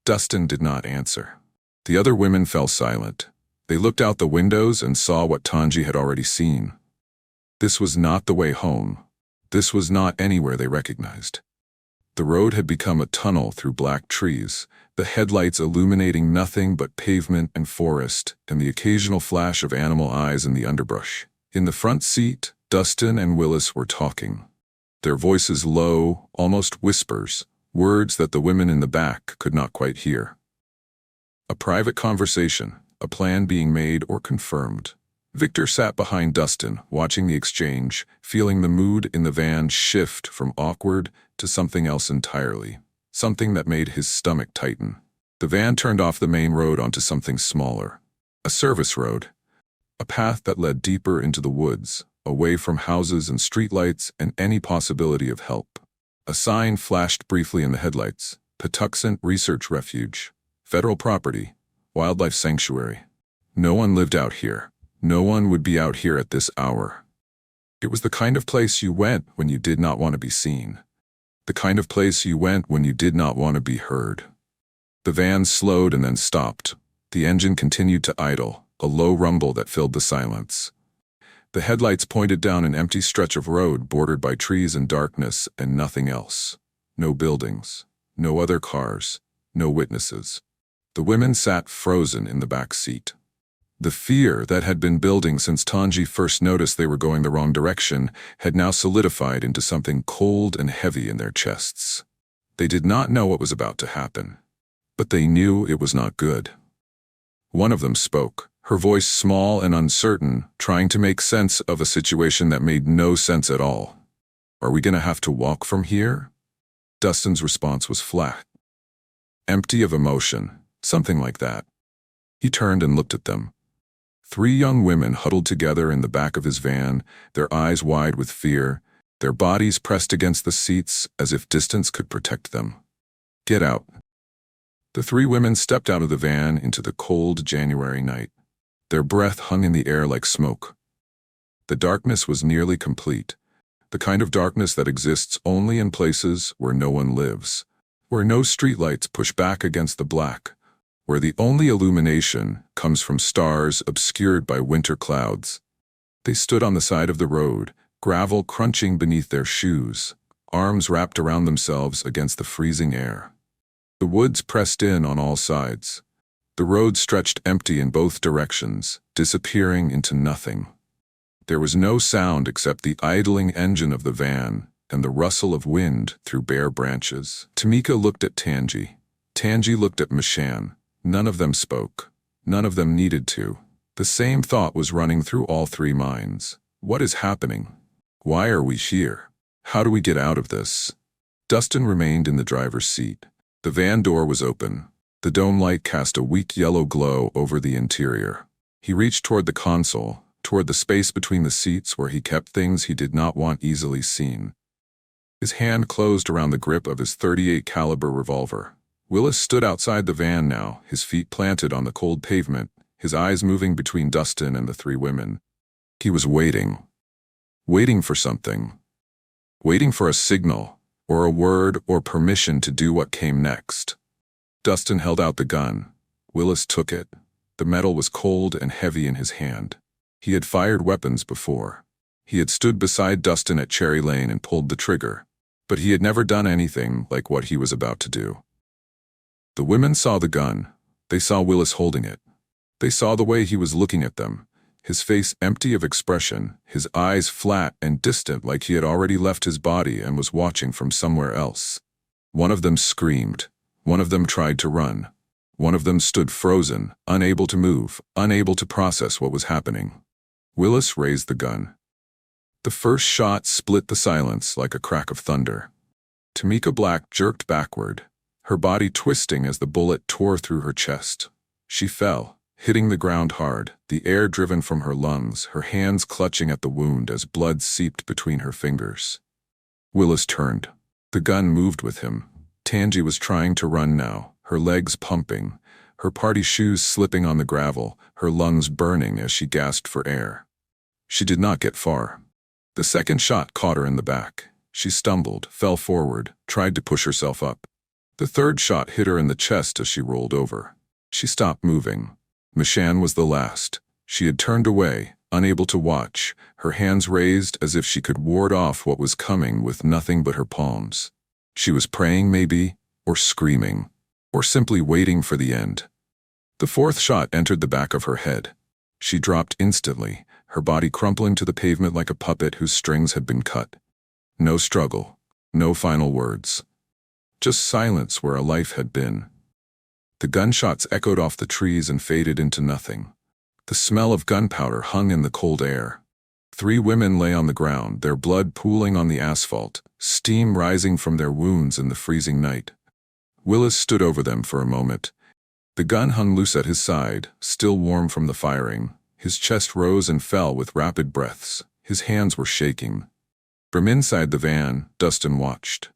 Dustin did not answer. The other women fell silent. They looked out the windows and saw what Tangi had already seen. This was not the way home. This was not anywhere they recognized. The road had become a tunnel through black trees, the headlights illuminating nothing but pavement and forest, and the occasional flash of animal eyes in the underbrush. In the front seat, Dustin and Willis were talking. Their voices low, almost whispers, words that the women in the back could not quite hear. A private conversation, a plan being made or confirmed. Victor sat behind Dustin, watching the exchange, feeling the mood in the van shift from awkward to something else entirely, something that made his stomach tighten. The van turned off the main road onto something smaller. A service road. A path that led deeper into the woods, away from houses and streetlights and any possibility of help. A sign flashed briefly in the headlights. Patuxent Research Refuge. Federal property. Wildlife sanctuary. No one lived out here. No one would be out here at this hour. It was the kind of place you went when you did not want to be seen. The kind of place you went when you did not want to be heard. The van slowed and then stopped. The engine continued to idle, a low rumble that filled the silence. The headlights pointed down an empty stretch of road bordered by trees and darkness and nothing else. No buildings, no other cars, no witnesses. The women sat frozen in the back seat. The fear that had been building since Tangi first noticed they were going the wrong direction had now solidified into something cold and heavy in their chests. They did not know what was about to happen, but they knew it was not good. One of them spoke, her voice small and uncertain, trying to make sense of a situation that made no sense at all. "Are we going to have to walk from here?" Dustin's response was flat. Empty of emotion, something like that. He turned and looked at them. 3 young women huddled together in the back of his van, their eyes wide with fear, their bodies pressed against the seats as if distance could protect them. "Get out." The 3 women stepped out of the van into the cold January night. Their breath hung in the air like smoke. The darkness was nearly complete, the kind of darkness that exists only in places where no one lives, where no streetlights push back against the black, where the only illumination comes from stars obscured by winter clouds. They stood on the side of the road, gravel crunching beneath their shoes, arms wrapped around themselves against the freezing air. The woods pressed in on all sides. The road stretched empty in both directions, disappearing into nothing. There was no sound except the idling engine of the van and the rustle of wind through bare branches. Tamika looked at Tangi. Tangi looked at Michann. None of them spoke. None of them needed to. The same thought was running through all 3 minds. What is happening? Why are we here? How do we get out of this? Dustin remained in the driver's seat. The van door was open. The dome light cast a weak yellow glow over the interior. He reached toward the console, toward the space between the seats where he kept things he did not want easily seen. His hand closed around the grip of his .38 caliber revolver. Willis stood outside the van now, his feet planted on the cold pavement, his eyes moving between Dustin and the three women. He was waiting. Waiting for something. Waiting for a signal, or a word, or permission to do what came next. Dustin held out the gun. Willis took it. The metal was cold and heavy in his hand. He had fired weapons before. He had stood beside Dustin at Cherry Lane and pulled the trigger. But he had never done anything like what he was about to do. The women saw the gun. They saw Willis holding it. They saw the way he was looking at them, his face empty of expression, his eyes flat and distant like he had already left his body and was watching from somewhere else. One of them screamed. One of them tried to run. One of them stood frozen, unable to move, unable to process what was happening. Willis raised the gun. The first shot split the silence like a crack of thunder. Tamika Black jerked backward, her body twisting as the bullet tore through her chest. She fell, hitting the ground hard, the air driven from her lungs, her hands clutching at the wound as blood seeped between her fingers. Willis turned. The gun moved with him. Tangi was trying to run now, her legs pumping, her party shoes slipping on the gravel, her lungs burning as she gasped for air. She did not get far. The second shot caught her in the back. She stumbled, fell forward, tried to push herself up. The third shot hit her in the chest as she rolled over. She stopped moving. Michann was the last. She had turned away, unable to watch, her hands raised as if she could ward off what was coming with nothing but her palms. She was praying maybe, or screaming, or simply waiting for the end. The fourth shot entered the back of her head. She dropped instantly, her body crumpling to the pavement like a puppet whose strings had been cut. No struggle, no final words. Just silence where a life had been. The gunshots echoed off the trees and faded into nothing. The smell of gunpowder hung in the cold air. Three women lay on the ground, their blood pooling on the asphalt, steam rising from their wounds in the freezing night. Willis stood over them for a moment. The gun hung loose at his side, still warm from the firing. His chest rose and fell with rapid breaths. His hands were shaking. From inside the van, Dustin watched.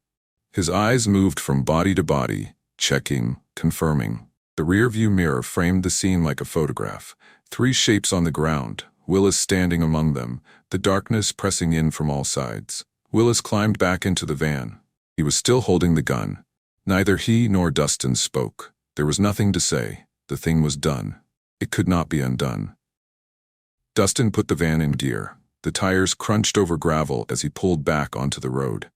His eyes moved from body to body, checking, confirming. The rearview mirror framed the scene like a photograph. Three shapes on the ground, Willis standing among them, the darkness pressing in from all sides. Willis climbed back into the van. He was still holding the gun. Neither he nor Dustin spoke. There was nothing to say. The thing was done. It could not be undone. Dustin put the van in gear. The tires crunched over gravel as he pulled back onto the road.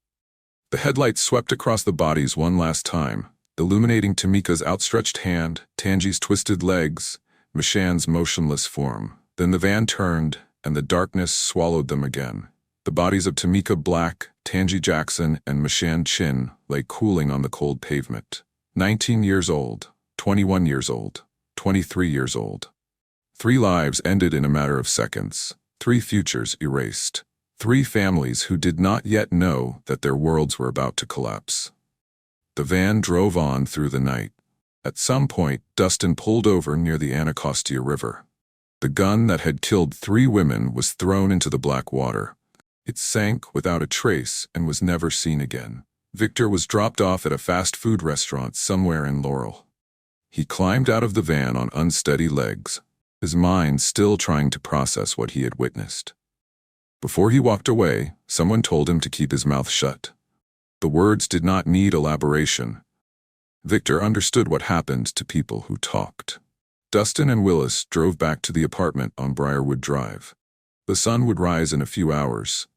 The headlights swept across the bodies one last time, illuminating Tamika's outstretched hand, Tangi's twisted legs, Michann's motionless form. Then the van turned, and the darkness swallowed them again. The bodies of Tamika Black, Tangi Jackson, and Michann lay cooling on the cold pavement. 19 years old, 21 years old, 23 years old. 3 lives ended in a matter of seconds. 3 futures erased. 3 families who did not yet know that their worlds were about to collapse. The van drove on through the night. At some point, Dustin pulled over near the Anacostia River. The gun that had killed 3 women was thrown into the black water. It sank without a trace and was never seen again. Victor was dropped off at a fast food restaurant somewhere in Laurel. He climbed out of the van on unsteady legs, his mind still trying to process what he had witnessed. Before he walked away, someone told him to keep his mouth shut. The words did not need elaboration. Victor understood what happened to people who talked. Dustin and Willis drove back to the apartment on Briarwood Drive. The sun would rise in a few hours.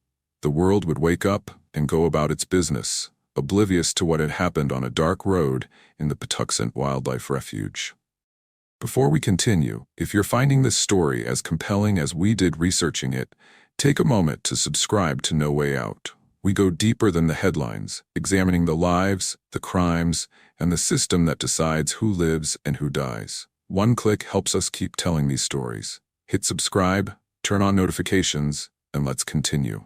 The world would wake up and go about its business, oblivious to what had happened on a dark road in the Patuxent Wildlife Refuge. Before we continue, if you're finding this story as compelling as we did researching it, take a moment to subscribe to No Way Out. We go deeper than the headlines, examining the lives, the crimes, and the system that decides who lives and who dies. One click helps us keep telling these stories. Hit subscribe, turn on notifications, and let's continue.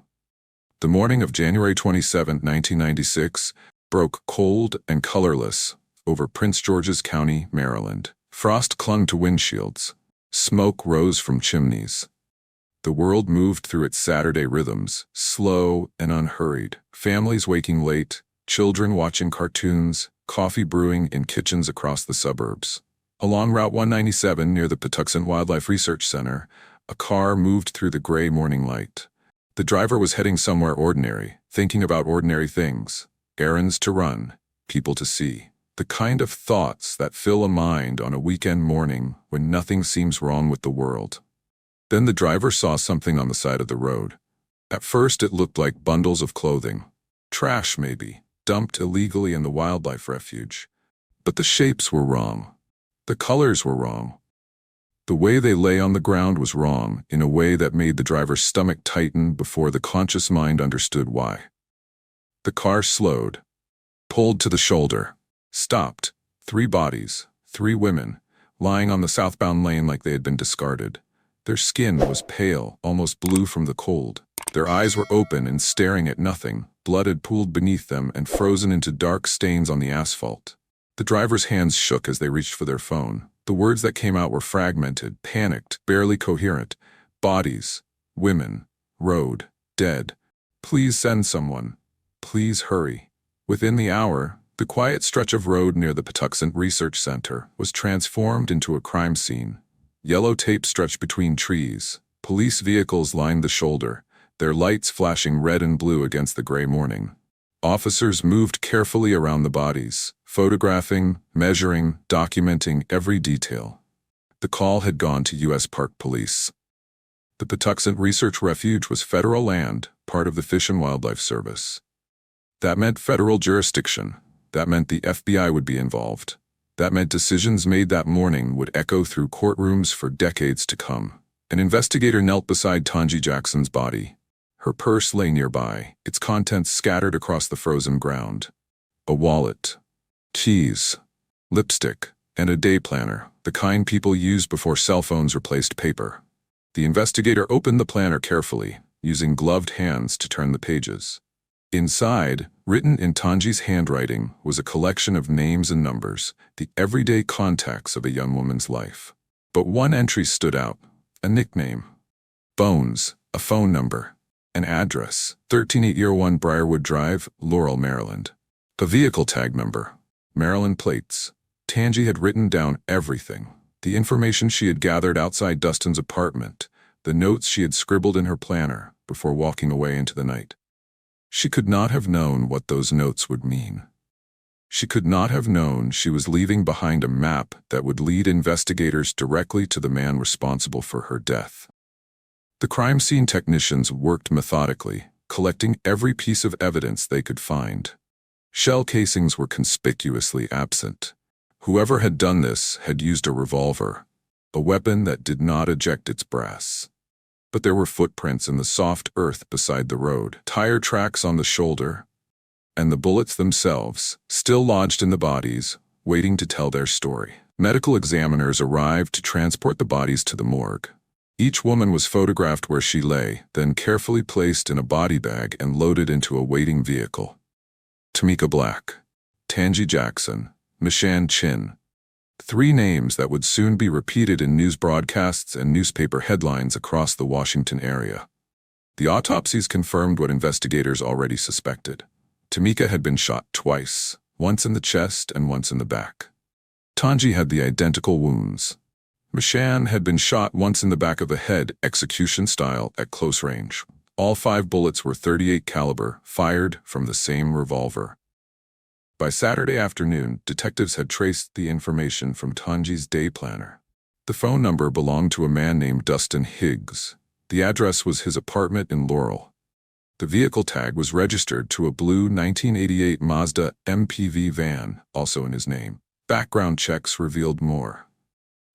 The morning of January 27, 1996, broke cold and colorless over Prince George's County, Maryland. Frost clung to windshields. Smoke rose from chimneys. The world moved through its Saturday rhythms, slow and unhurried. Families waking late, children watching cartoons, coffee brewing in kitchens across the suburbs. Along Route 197 near the Patuxent Wildlife Research Center, a car moved through the gray morning light. The driver was heading somewhere ordinary, thinking about ordinary things, errands to run, people to see. The kind of thoughts that fill a mind on a weekend morning when nothing seems wrong with the world. Then the driver saw something on the side of the road. At first it looked like bundles of clothing. Trash, maybe, dumped illegally in the wildlife refuge. But the shapes were wrong. The colors were wrong. The way they lay on the ground was wrong, in a way that made the driver's stomach tighten before the conscious mind understood why. The car slowed, pulled to the shoulder, stopped. 3 bodies, 3 women, lying on the southbound lane like they had been discarded. Their skin was pale, almost blue from the cold. Their eyes were open and staring at nothing. Blood had pooled beneath them and frozen into dark stains on the asphalt. The driver's hands shook as they reached for their phone. The words that came out were fragmented, panicked, barely coherent. Bodies, women, road, dead. Please send someone. Please hurry. Within the hour, the quiet stretch of road near the Patuxent Research Center was transformed into a crime scene. Yellow tape stretched between trees. Police vehicles lined the shoulder, their lights flashing red and blue against the gray morning. Officers moved carefully around the bodies, photographing, measuring, documenting every detail. The call had gone to U.S. Park Police. The Patuxent Research Refuge was federal land, part of the Fish and Wildlife Service. That meant federal jurisdiction. That meant the FBI would be involved. That meant decisions made that morning would echo through courtrooms for decades to come. An investigator knelt beside Tangi Jackson's body. Her purse lay nearby, its contents scattered across the frozen ground. A wallet, keys, lipstick, and a day planner, the kind people used before cell phones replaced paper. The investigator opened the planner carefully, using gloved hands to turn the pages. Inside, written in Tangi's handwriting, was a collection of names and numbers, the everyday contacts of a young woman's life. But one entry stood out, a nickname. Bones, a phone number, an address, 13801 Briarwood Drive, Laurel, Maryland. A vehicle tag number, Maryland plates. Tangi had written down everything, the information she had gathered outside Dustin's apartment, the notes she had scribbled in her planner before walking away into the night. She could not have known what those notes would mean. She could not have known she was leaving behind a map that would lead investigators directly to the man responsible for her death. The crime scene technicians worked methodically, collecting every piece of evidence they could find. Shell casings were conspicuously absent. Whoever had done this had used a revolver, a weapon that did not eject its brass. But there were footprints in the soft earth beside the road, tire tracks on the shoulder, and the bullets themselves, still lodged in the bodies, waiting to tell their story. Medical examiners arrived to transport the bodies to the morgue. Each woman was photographed where she lay, then carefully placed in a body bag and loaded into a waiting vehicle. Tamika Black, Tangi Jackson, Michann. 3 names that would soon be repeated in news broadcasts and newspaper headlines across the Washington area. The autopsies confirmed what investigators already suspected. Tamika had been shot twice, once in the chest and once in the back. Tangi had the identical wounds. Michann had been shot once in the back of the head, execution style, at close range. All 5 bullets were .38 caliber, fired from the same revolver. By Saturday afternoon, detectives had traced the information from Tangi's day planner. The phone number belonged to a man named Dustin Higgs. The address was his apartment in Laurel. The vehicle tag was registered to a blue 1988 Mazda MPV van, also in his name. Background checks revealed more.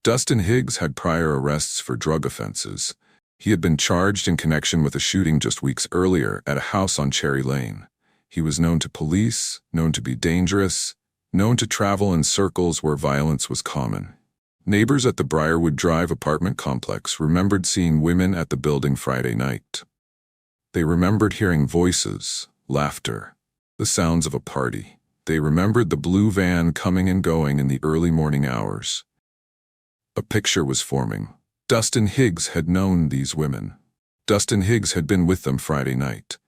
Dustin Higgs had prior arrests for drug offenses. He had been charged in connection with a shooting just weeks earlier at a house on Cherry Lane. He was known to police, known to be dangerous, known to travel in circles where violence was common. Neighbors at the Briarwood Drive apartment complex remembered seeing women at the building Friday night. They remembered hearing voices, laughter, the sounds of a party. They remembered the blue van coming and going in the early morning hours. A picture was forming. Dustin Higgs had known these women. Dustin Higgs had been with them Friday night.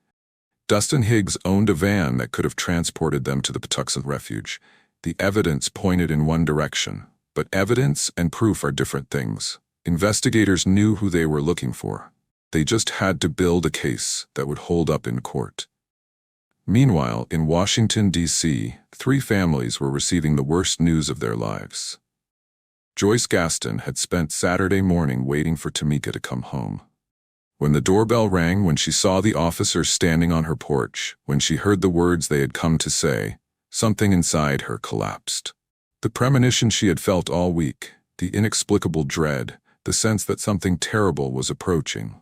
Dustin Higgs owned a van that could have transported them to the Patuxent refuge. The evidence pointed in one direction, but evidence and proof are different things. Investigators knew who they were looking for. They just had to build a case that would hold up in court. Meanwhile, in Washington, D.C., 3 families were receiving the worst news of their lives. Joyce Gaston had spent Saturday morning waiting for Tamika to come home. When the doorbell rang, when she saw the officers standing on her porch, when she heard the words they had come to say, something inside her collapsed. The premonition she had felt all week, the inexplicable dread, the sense that something terrible was approaching.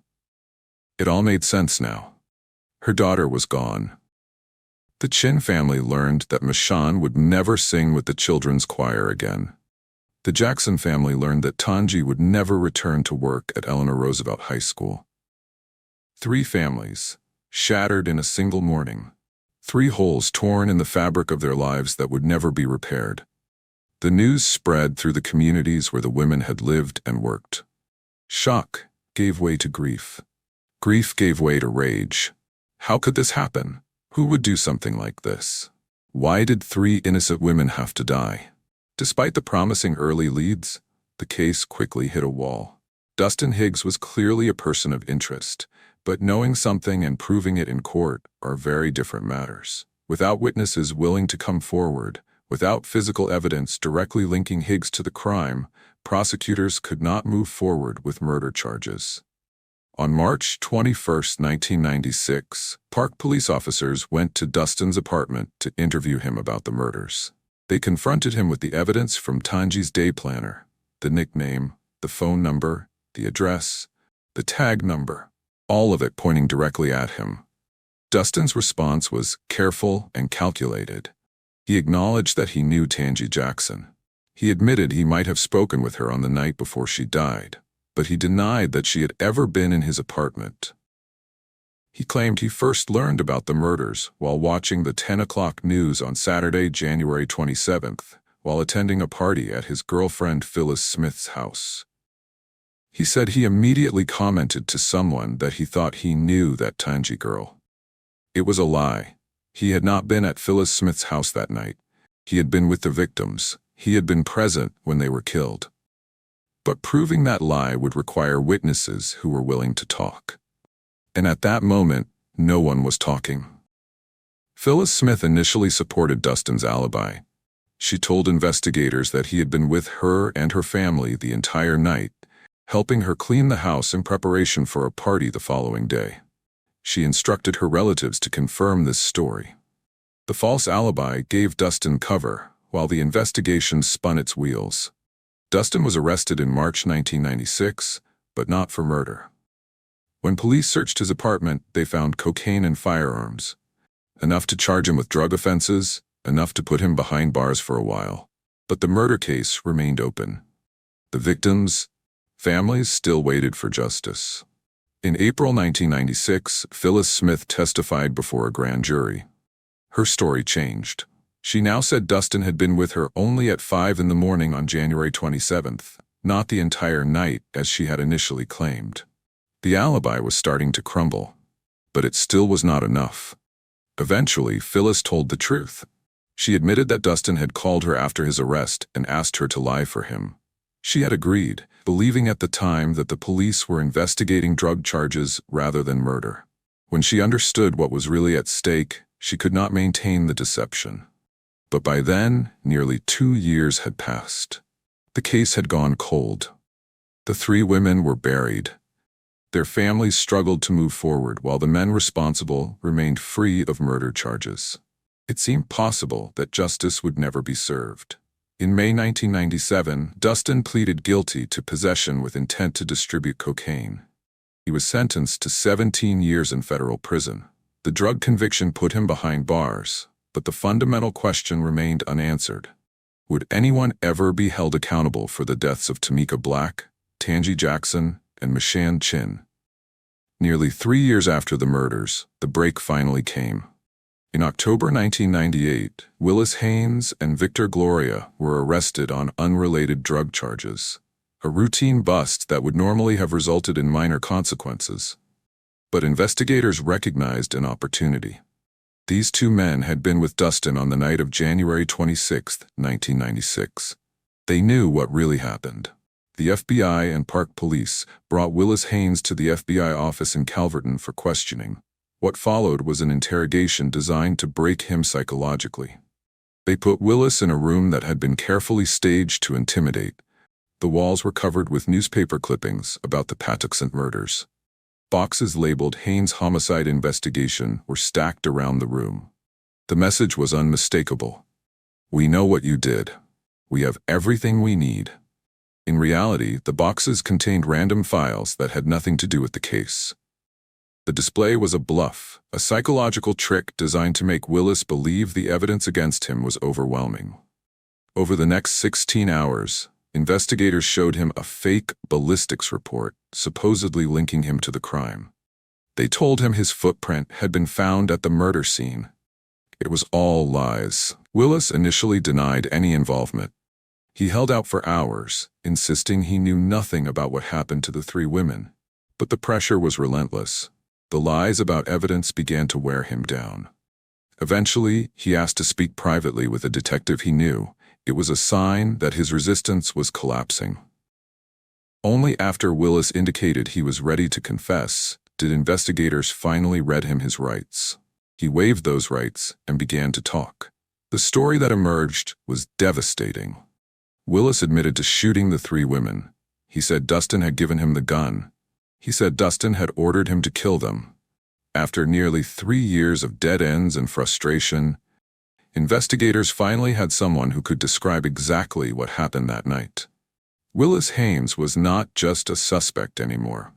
It all made sense now. Her daughter was gone. The Chin family learned that Michann would never sing with the children's choir again. The Jackson family learned that Tangi would never return to work at Eleanor Roosevelt High School. 3 families, shattered in a single morning. 3 holes torn in the fabric of their lives that would never be repaired. The news spread through the communities where the women had lived and worked. Shock gave way to grief. Grief gave way to rage. How could this happen? Who would do something like this? Why did 3 innocent women have to die? Despite the promising early leads, the case quickly hit a wall. Dustin Higgs was clearly a person of interest, but knowing something and proving it in court are very different matters. Without witnesses willing to come forward, without physical evidence directly linking Higgs to the crime, prosecutors could not move forward with murder charges. On March 21, 1996, Park police officers went to Dustin's apartment to interview him about the murders. They confronted him with the evidence from Tangi's day planner, the nickname, the phone number, the address, the tag number, all of it pointing directly at him. Dustin's response was careful and calculated. He acknowledged that he knew Tangi Jackson. He admitted he might have spoken with her on the night before she died, but he denied that she had ever been in his apartment. He claimed he first learned about the murders while watching the 10 o'clock news on Saturday, January 27th, while attending a party at his girlfriend Phyllis Smith's house. He said he immediately commented to someone that he thought he knew that Tangi girl. It was a lie. He had not been at Phyllis Smith's house that night. He had been with the victims. He had been present when they were killed. But proving that lie would require witnesses who were willing to talk. And at that moment, no one was talking. Phyllis Smith initially supported Dustin's alibi. She told investigators that he had been with her and her family the entire night, helping her clean the house in preparation for a party the following day. She instructed her relatives to confirm this story. The false alibi gave Dustin cover, while the investigation spun its wheels. Dustin was arrested in March 1996, but not for murder. When police searched his apartment, they found cocaine and firearms. Enough to charge him with drug offenses, enough to put him behind bars for a while. But the murder case remained open. The victims' families still waited for justice. In April 1996, Phyllis Smith testified before a grand jury. Her story changed. She now said Dustin had been with her only at 5 in the morning on January 27th, not the entire night as she had initially claimed. The alibi was starting to crumble, but it still was not enough. Eventually, Phyllis told the truth. She admitted that Dustin had called her after his arrest and asked her to lie for him. She had agreed, believing at the time that the police were investigating drug charges rather than murder. When she understood what was really at stake, she could not maintain the deception. But by then, nearly 2 years had passed. The case had gone cold. The 3 women were buried. Their families struggled to move forward while the men responsible remained free of murder charges. It seemed possible that justice would never be served. In May 1997, Dustin pleaded guilty to possession with intent to distribute cocaine. He was sentenced to 17 years in federal prison. The drug conviction put him behind bars, but the fundamental question remained unanswered. Would anyone ever be held accountable for the deaths of Tamika Black, Tangi Jackson, and Michann? Nearly 3 years after the murders, the break finally came. In October 1998, Willis, Haynes, and Victor Gloria were arrested on unrelated drug charges, a routine bust that would normally have resulted in minor consequences. But investigators recognized an opportunity. These two men had been with Dustin on the night of January 26, 1996. They knew what really happened. The FBI and Park Police brought Willis Haynes to the FBI office in Calverton for questioning. What followed was an interrogation designed to break him psychologically. They put Willis in a room that had been carefully staged to intimidate. The walls were covered with newspaper clippings about the Patuxent murders. Boxes labeled Haynes Homicide Investigation were stacked around the room. The message was unmistakable. We know what you did. We have everything we need. In reality, the boxes contained random files that had nothing to do with the case. The display was a bluff, a psychological trick designed to make Willis believe the evidence against him was overwhelming. Over the next 16 hours, investigators showed him a fake ballistics report, supposedly linking him to the crime. They told him his footprint had been found at the murder scene. It was all lies. Willis initially denied any involvement. He held out for hours, insisting he knew nothing about what happened to the three women. But the pressure was relentless. The lies about evidence began to wear him down. Eventually, he asked to speak privately with a detective he knew. It was a sign that his resistance was collapsing. Only after Willis indicated he was ready to confess did investigators finally read him his rights. He waived those rights and began to talk. The story that emerged was devastating. Willis admitted to shooting the three women. He said Dustin had given him the gun. He said Dustin had ordered him to kill them. After nearly 3 years of dead ends and frustration, investigators finally had someone who could describe exactly what happened that night. Willis Haynes was not just a suspect anymore.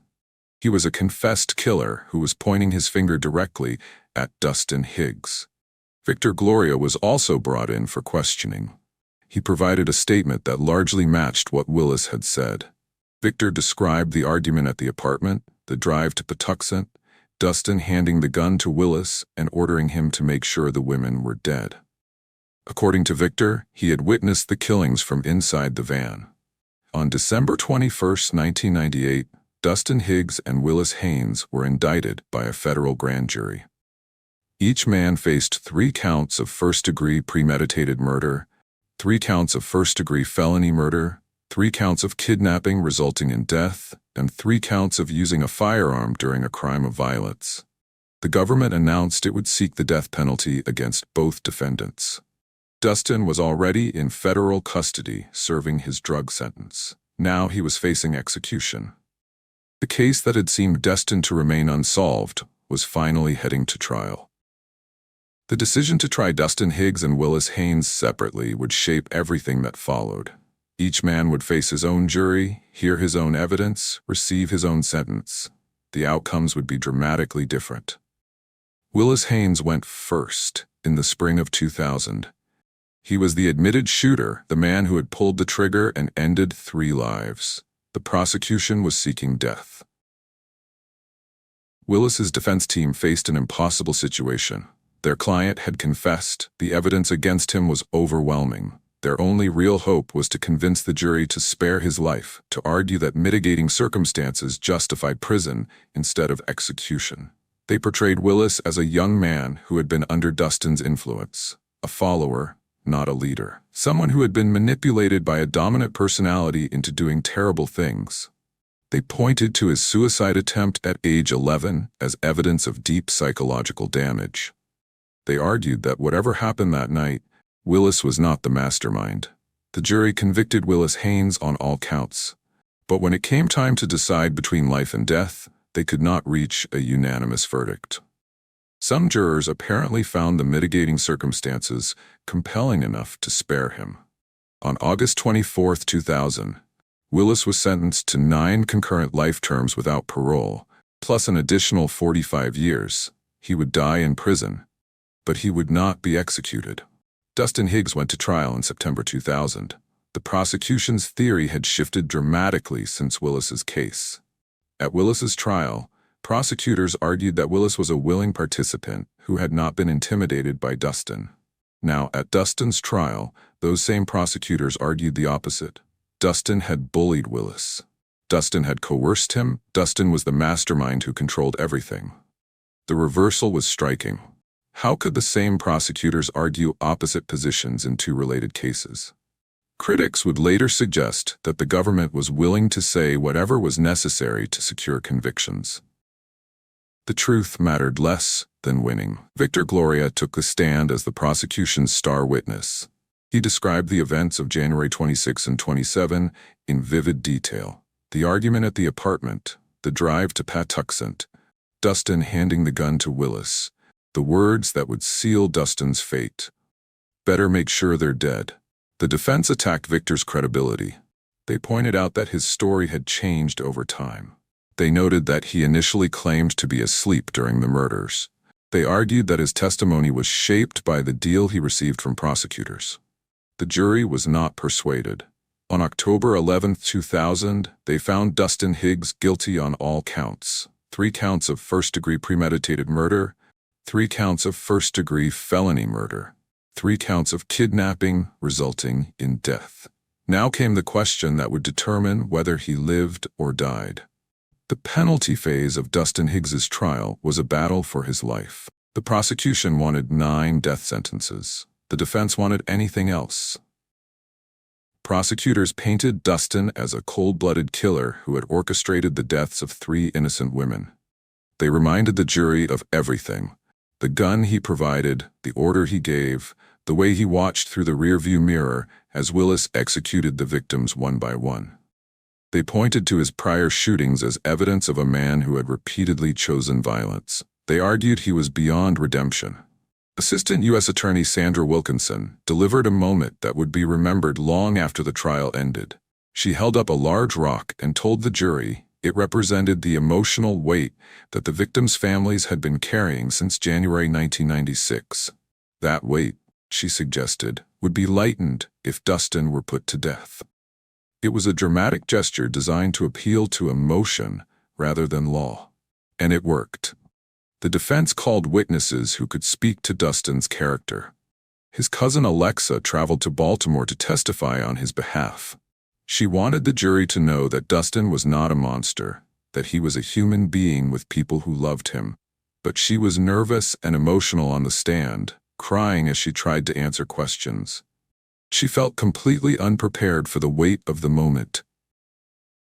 He was a confessed killer who was pointing his finger directly at Dustin Higgs. Victor Gloria was also brought in for questioning. He provided a statement that largely matched what Willis had said. Victor described the argument at the apartment, the drive to Patuxent, Dustin handing the gun to Willis and ordering him to make sure the women were dead. According to Victor, he had witnessed the killings from inside the van. On December 21, 1998, Dustin Higgs and Willis Haynes were indicted by a federal grand jury. Each man faced 3 counts of first-degree premeditated murder, 3 counts of first-degree felony murder, 3 counts of kidnapping resulting in death, and 3 counts of using a firearm during a crime of violence. The government announced it would seek the death penalty against both defendants. Dustin was already in federal custody serving his drug sentence. Now he was facing execution. The case that had seemed destined to remain unsolved was finally heading to trial. The decision to try Dustin Higgs and Willis Haynes separately would shape everything that followed. Each man would face his own jury, hear his own evidence, receive his own sentence. The outcomes would be dramatically different. Willis Haynes went first in the spring of 2000. He was the admitted shooter, the man who had pulled the trigger and ended 3 lives. The prosecution was seeking death. Willis's defense team faced an impossible situation. Their client had confessed. The evidence against him was overwhelming. Their only real hope was to convince the jury to spare his life, to argue that mitigating circumstances justified prison instead of execution. They portrayed Willis as a young man who had been under Dustin's influence, a follower, not a leader, someone who had been manipulated by a dominant personality into doing terrible things. They pointed to his suicide attempt at age 11 as evidence of deep psychological damage. They argued that whatever happened that night, Willis was not the mastermind. The jury convicted Willis Haynes on all counts. But when it came time to decide between life and death, they could not reach a unanimous verdict. Some jurors apparently found the mitigating circumstances compelling enough to spare him. On August 24, 2000, Willis was sentenced to 9 concurrent life terms without parole, plus an additional 45 years. He would die in prison, but he would not be executed. Dustin Higgs went to trial in September 2000. The prosecution's theory had shifted dramatically since Willis's case. At Willis's trial, Prosecutors argued that Willis was a willing participant who had not been intimidated by Dustin. Now, at Dustin's trial, those same prosecutors argued the opposite. Dustin had bullied Willis. Dustin had coerced him. Dustin was the mastermind who controlled everything. The reversal was striking. How could the same prosecutors argue opposite positions in two related cases? Critics would later suggest that the government was willing to say whatever was necessary to secure convictions. The truth mattered less than winning. Victor Gloria took the stand as the prosecution's star witness. He described the events of January 26 and 27 in vivid detail. The argument at the apartment, the drive to Patuxent, Dustin handing the gun to Willis, the words that would seal Dustin's fate. Better make sure they're dead. The defense attacked Victor's credibility. They pointed out that his story had changed over time. They noted that he initially claimed to be asleep during the murders. They argued that his testimony was shaped by the deal he received from prosecutors. The jury was not persuaded. On October 11, 2000, they found Dustin Higgs guilty on all counts. 3 counts of first-degree premeditated murder, 3 counts of first-degree felony murder, 3 counts of kidnapping resulting in death. Now came the question that would determine whether he lived or died. The penalty phase of Dustin Higgs's trial was a battle for his life. The prosecution wanted 9 death sentences. The defense wanted anything else. Prosecutors painted Dustin as a cold-blooded killer who had orchestrated the deaths of 3 innocent women. They reminded the jury of everything: the gun he provided, the order he gave, the way he watched through the rearview mirror as Willis executed the victims one by one. They pointed to his prior shootings as evidence of a man who had repeatedly chosen violence. They argued he was beyond redemption. Assistant U.S. Attorney Sandra Wilkinson delivered a moment that would be remembered long after the trial ended. She held up a large rock and told the jury it represented the emotional weight that the victims' families had been carrying since January 1996. That weight, she suggested, would be lightened if Dustin were put to death. It was a dramatic gesture designed to appeal to emotion rather than law. And it worked. The defense called witnesses who could speak to Dustin's character. His cousin Alexa traveled to Baltimore to testify on his behalf. She wanted the jury to know that Dustin was not a monster, that he was a human being with people who loved him. But she was nervous and emotional on the stand, crying as she tried to answer questions. She felt completely unprepared for the weight of the moment.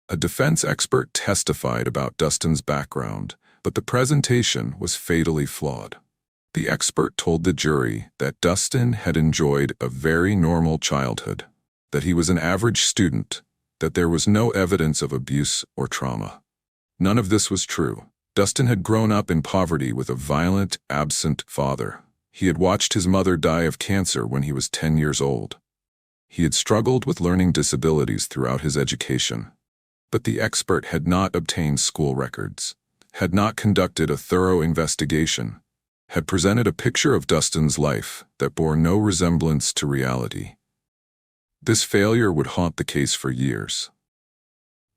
A defense expert testified about Dustin's background, but the presentation was fatally flawed. The expert told the jury that Dustin had enjoyed a very normal childhood, that he was an average student, that there was no evidence of abuse or trauma. None of this was true. Dustin had grown up in poverty with a violent, absent father. He had watched his mother die of cancer when he was 10 years old. He had struggled with learning disabilities throughout his education. But the expert had not obtained school records, had not conducted a thorough investigation, had presented a picture of Dustin's life that bore no resemblance to reality. This failure would haunt the case for years.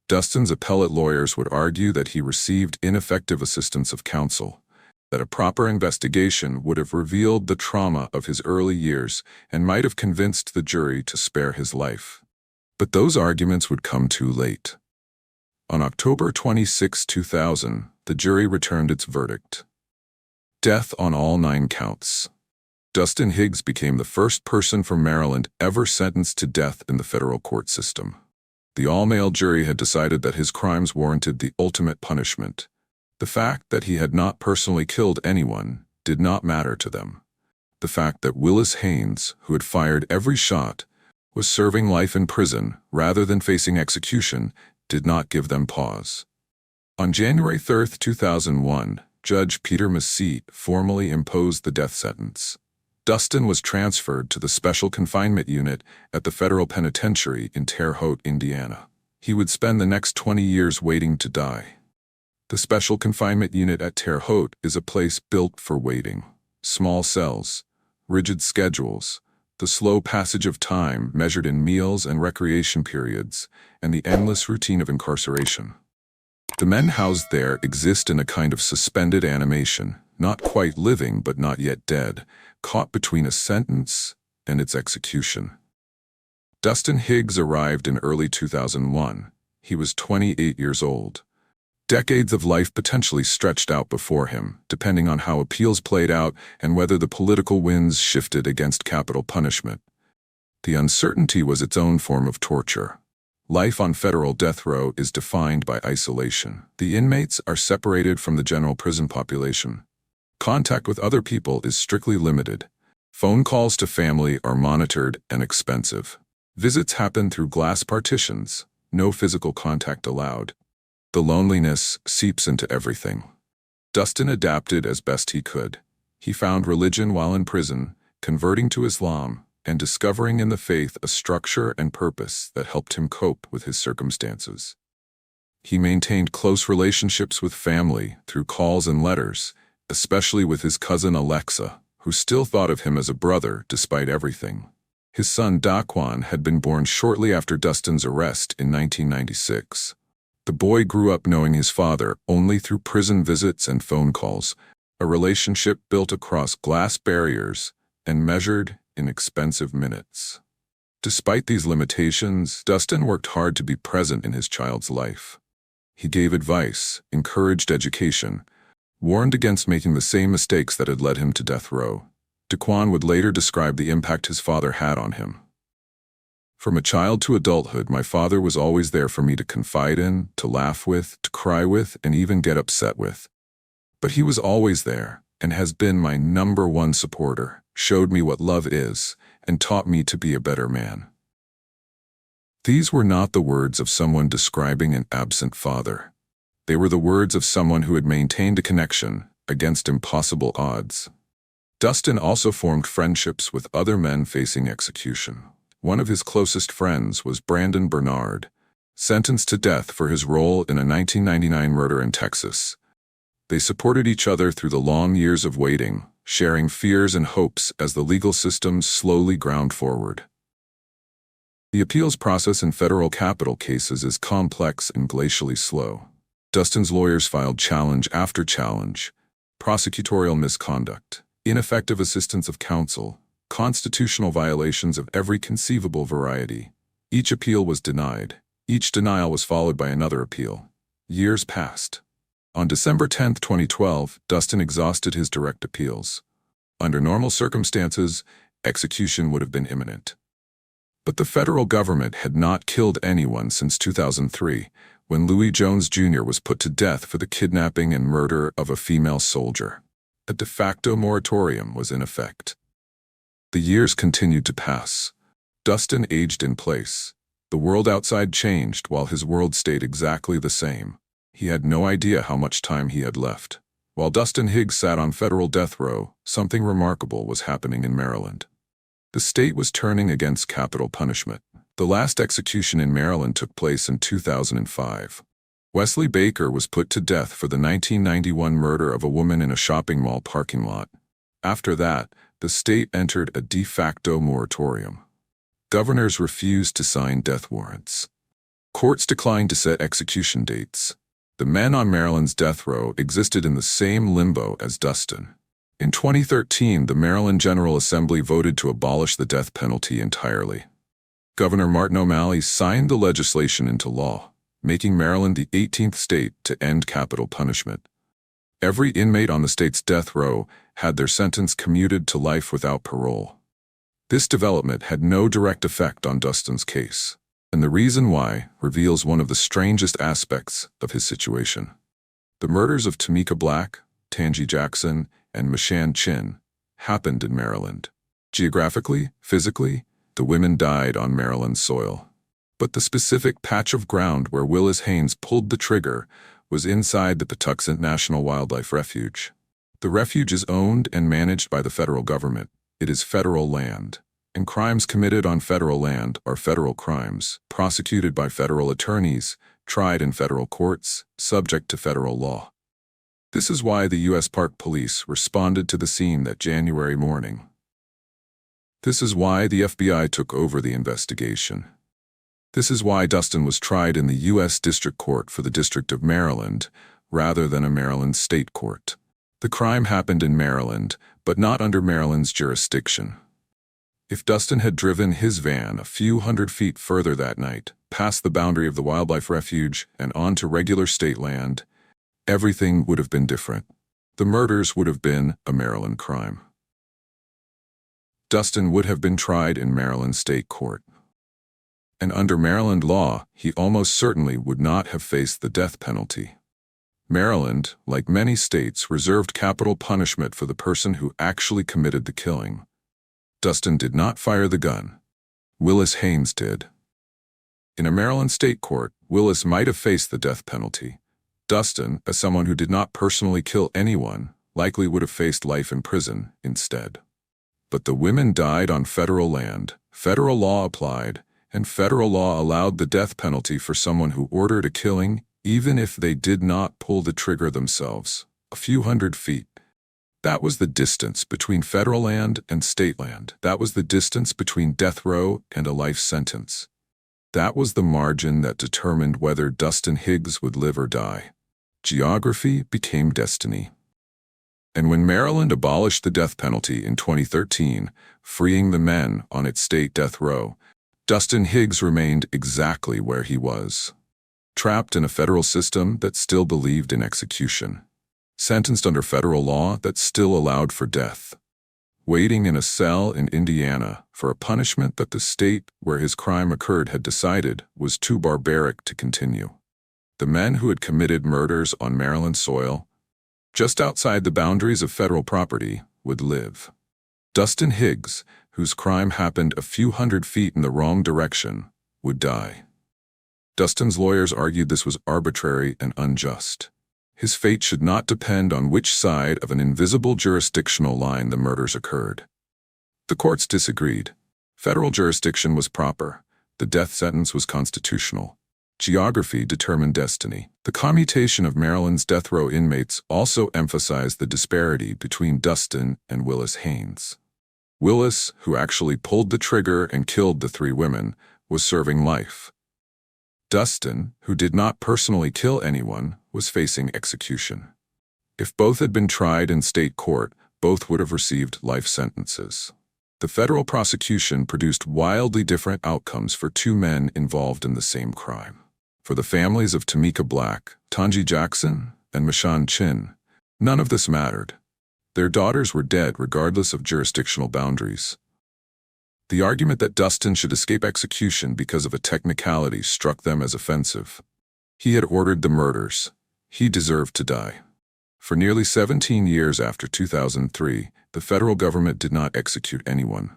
Dustin's appellate lawyers would argue that he received ineffective assistance of counsel, that a proper investigation would have revealed the trauma of his early years and might have convinced the jury to spare his life. But those arguments would come too late. On October 26, 2000, the jury returned its verdict. Death on all 9 counts. Dustin Higgs became the first person from Maryland ever sentenced to death in the federal court system. The all-male jury had decided that his crimes warranted the ultimate punishment. The fact that he had not personally killed anyone did not matter to them. The fact that Willis Haynes, who had fired every shot, was serving life in prison rather than facing execution did not give them pause. On January 3, 2001, Judge Peter Mesite formally imposed the death sentence. Dustin was transferred to the Special Confinement Unit at the Federal Penitentiary in Terre Haute, Indiana. He would spend the next 20 years waiting to die. The Special Confinement Unit at Terre Haute is a place built for waiting. Small cells, rigid schedules, the slow passage of time measured in meals and recreation periods, and the endless routine of incarceration. The men housed there exist in a kind of suspended animation, not quite living but not yet dead, caught between a sentence and its execution. Dustin Higgs arrived in early 2001. He was 28 years old. Decades of life potentially stretched out before him, depending on how appeals played out and whether the political winds shifted against capital punishment. The uncertainty was its own form of torture. Life on federal death row is defined by isolation. The inmates are separated from the general prison population. Contact with other people is strictly limited. Phone calls to family are monitored and expensive. Visits happen through glass partitions, no physical contact allowed. The loneliness seeps into everything. Dustin adapted as best he could. He found religion while in prison, converting to Islam, and discovering in the faith a structure and purpose that helped him cope with his circumstances. He maintained close relationships with family through calls and letters, especially with his cousin Alexa, who still thought of him as a brother despite everything. His son Daquan had been born shortly after Dustin's arrest in 1996. The boy grew up knowing his father only through prison visits and phone calls, a relationship built across glass barriers and measured in expensive minutes. Despite these limitations, Dustin worked hard to be present in his child's life. He gave advice, encouraged education, warned against making the same mistakes that had led him to death row. Daquan would later describe the impact his father had on him. From a child to adulthood, my father was always there for me to confide in, to laugh with, to cry with, and even get upset with. But he was always there, and has been my #1 supporter, showed me what love is, and taught me to be a better man. These were not the words of someone describing an absent father. They were the words of someone who had maintained a connection against impossible odds. Dustin also formed friendships with other men facing execution. One of his closest friends was Brandon Bernard, sentenced to death for his role in a 1999 murder in Texas. They supported each other through the long years of waiting, sharing fears and hopes as the legal system slowly ground forward. The appeals process in federal capital cases is complex and glacially slow. Dustin's lawyers filed challenge after challenge: prosecutorial misconduct, ineffective assistance of counsel, constitutional violations of every conceivable variety. Each appeal was denied. Each denial was followed by another appeal. Years passed. On December 10, 2012, Dustin exhausted his direct appeals. Under normal circumstances, execution would have been imminent. But the federal government had not killed anyone since 2003, when Louis Jones Jr. was put to death for the kidnapping and murder of a female soldier. A de facto moratorium was in effect. The years continued to pass. Dustin aged in place. The world outside changed while his world stayed exactly the same. He had no idea how much time he had left. While Dustin Higgs sat on federal death row, something remarkable was happening in Maryland. The state was turning against capital punishment. The last execution in Maryland took place in 2005. Wesley Baker was put to death for the 1991 murder of a woman in a shopping mall parking lot. After that, the state entered a de facto moratorium. Governors refused to sign death warrants. Courts declined to set execution dates. The men on Maryland's death row existed in the same limbo as Dustin. In 2013, the Maryland General Assembly voted to abolish the death penalty entirely. Governor Martin O'Malley signed the legislation into law, making Maryland the 18th state to end capital punishment. Every inmate on the state's death row had their sentence commuted to life without parole. This development had no direct effect on Dustin's case, and the reason why reveals one of the strangest aspects of his situation. The murders of Tamika Black, Tangi Jackson, and Michann happened in Maryland. Geographically, physically, the women died on Maryland soil. But the specific patch of ground where Willis Haynes pulled the trigger was inside the Patuxent National Wildlife Refuge. The refuge is owned and managed by the federal government. It is federal land, and crimes committed on federal land are federal crimes, prosecuted by federal attorneys, tried in federal courts, subject to federal law. This is why the U.S. Park Police responded to the scene that January morning. This is why the FBI took over the investigation. This is why Dustin was tried in the U.S. District Court for the District of Maryland, rather than a Maryland state court. The crime happened in Maryland, but not under Maryland's jurisdiction. If Dustin had driven his van a few hundred feet further that night, past the boundary of the wildlife refuge and onto regular state land, everything would have been different. The murders would have been a Maryland crime. Dustin would have been tried in Maryland state court. And under Maryland law, he almost certainly would not have faced the death penalty. Maryland, like many states, reserved capital punishment for the person who actually committed the killing. Dustin did not fire the gun. Willis Haynes did. In a Maryland state court, Willis might have faced the death penalty. Dustin, as someone who did not personally kill anyone, likely would have faced life in prison instead. But the women died on federal land, federal law applied, and federal law allowed the death penalty for someone who ordered a killing, even if they did not pull the trigger themselves, a few hundred feet. That was the distance between federal land and state land. That was the distance between death row and a life sentence. That was the margin that determined whether Dustin Higgs would live or die. Geography became destiny. And when Maryland abolished the death penalty in 2013, freeing the men on its state death row, Dustin Higgs remained exactly where he was, trapped in a federal system that still believed in execution, sentenced under federal law that still allowed for death, waiting in a cell in Indiana for a punishment that the state where his crime occurred had decided was too barbaric to continue. The men who had committed murders on Maryland soil, just outside the boundaries of federal property, would live. Dustin Higgs, whose crime happened a few hundred feet in the wrong direction, would die. Dustin's lawyers argued this was arbitrary and unjust. His fate should not depend on which side of an invisible jurisdictional line the murders occurred. The courts disagreed. Federal jurisdiction was proper. The death sentence was constitutional. Geography determined destiny. The commutation of Maryland's death row inmates also emphasized the disparity between Dustin and Willis Haynes. Willis, who actually pulled the trigger and killed the three women, was serving life. Dustin, who did not personally kill anyone, was facing execution. If both had been tried in state court, both would have received life sentences. The federal prosecution produced wildly different outcomes for two men involved in the same crime. For the families of Tamika Black, Tangi Jackson, and Michann, none of this mattered. Their daughters were dead regardless of jurisdictional boundaries. The argument that Dustin should escape execution because of a technicality struck them as offensive. He had ordered the murders. He deserved to die. For nearly 17 years after 2003, the federal government did not execute anyone.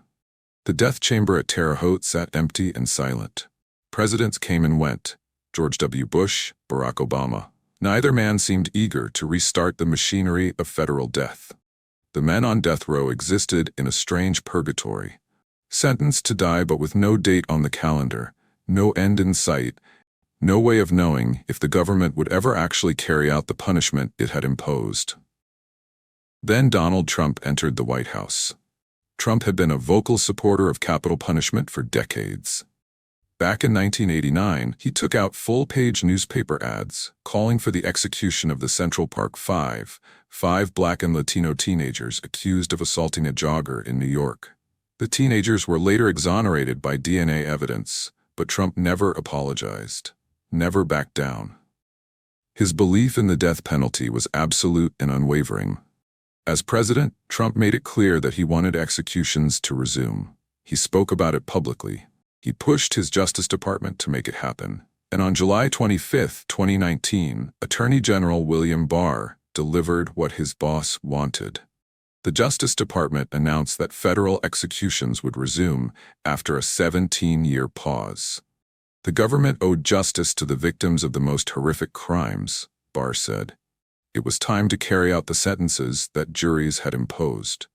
The death chamber at Terre Haute sat empty and silent. Presidents came and went. George W. Bush, Barack Obama. Neither man seemed eager to restart the machinery of federal death. The men on death row existed in a strange purgatory. Sentenced to die but with no date on the calendar, no end in sight, no way of knowing if the government would ever actually carry out the punishment it had imposed. Then Donald Trump entered the White House. Trump had been a vocal supporter of capital punishment for decades. Back in 1989, he took out full-page newspaper ads calling for the execution of the Central Park Five Black and Latino teenagers accused of assaulting a jogger in New York. The teenagers were later exonerated by DNA evidence, but Trump never apologized, never backed down. His belief in the death penalty was absolute and unwavering. As president, Trump made it clear that he wanted executions to resume. He spoke about it publicly. He pushed his Justice Department to make it happen. And on July 25, 2019, Attorney General William Barr delivered what his boss wanted. The Justice Department announced that federal executions would resume after a 17-year pause. The government owed justice to the victims of the most horrific crimes, Barr said. It was time to carry out the sentences that juries had imposed.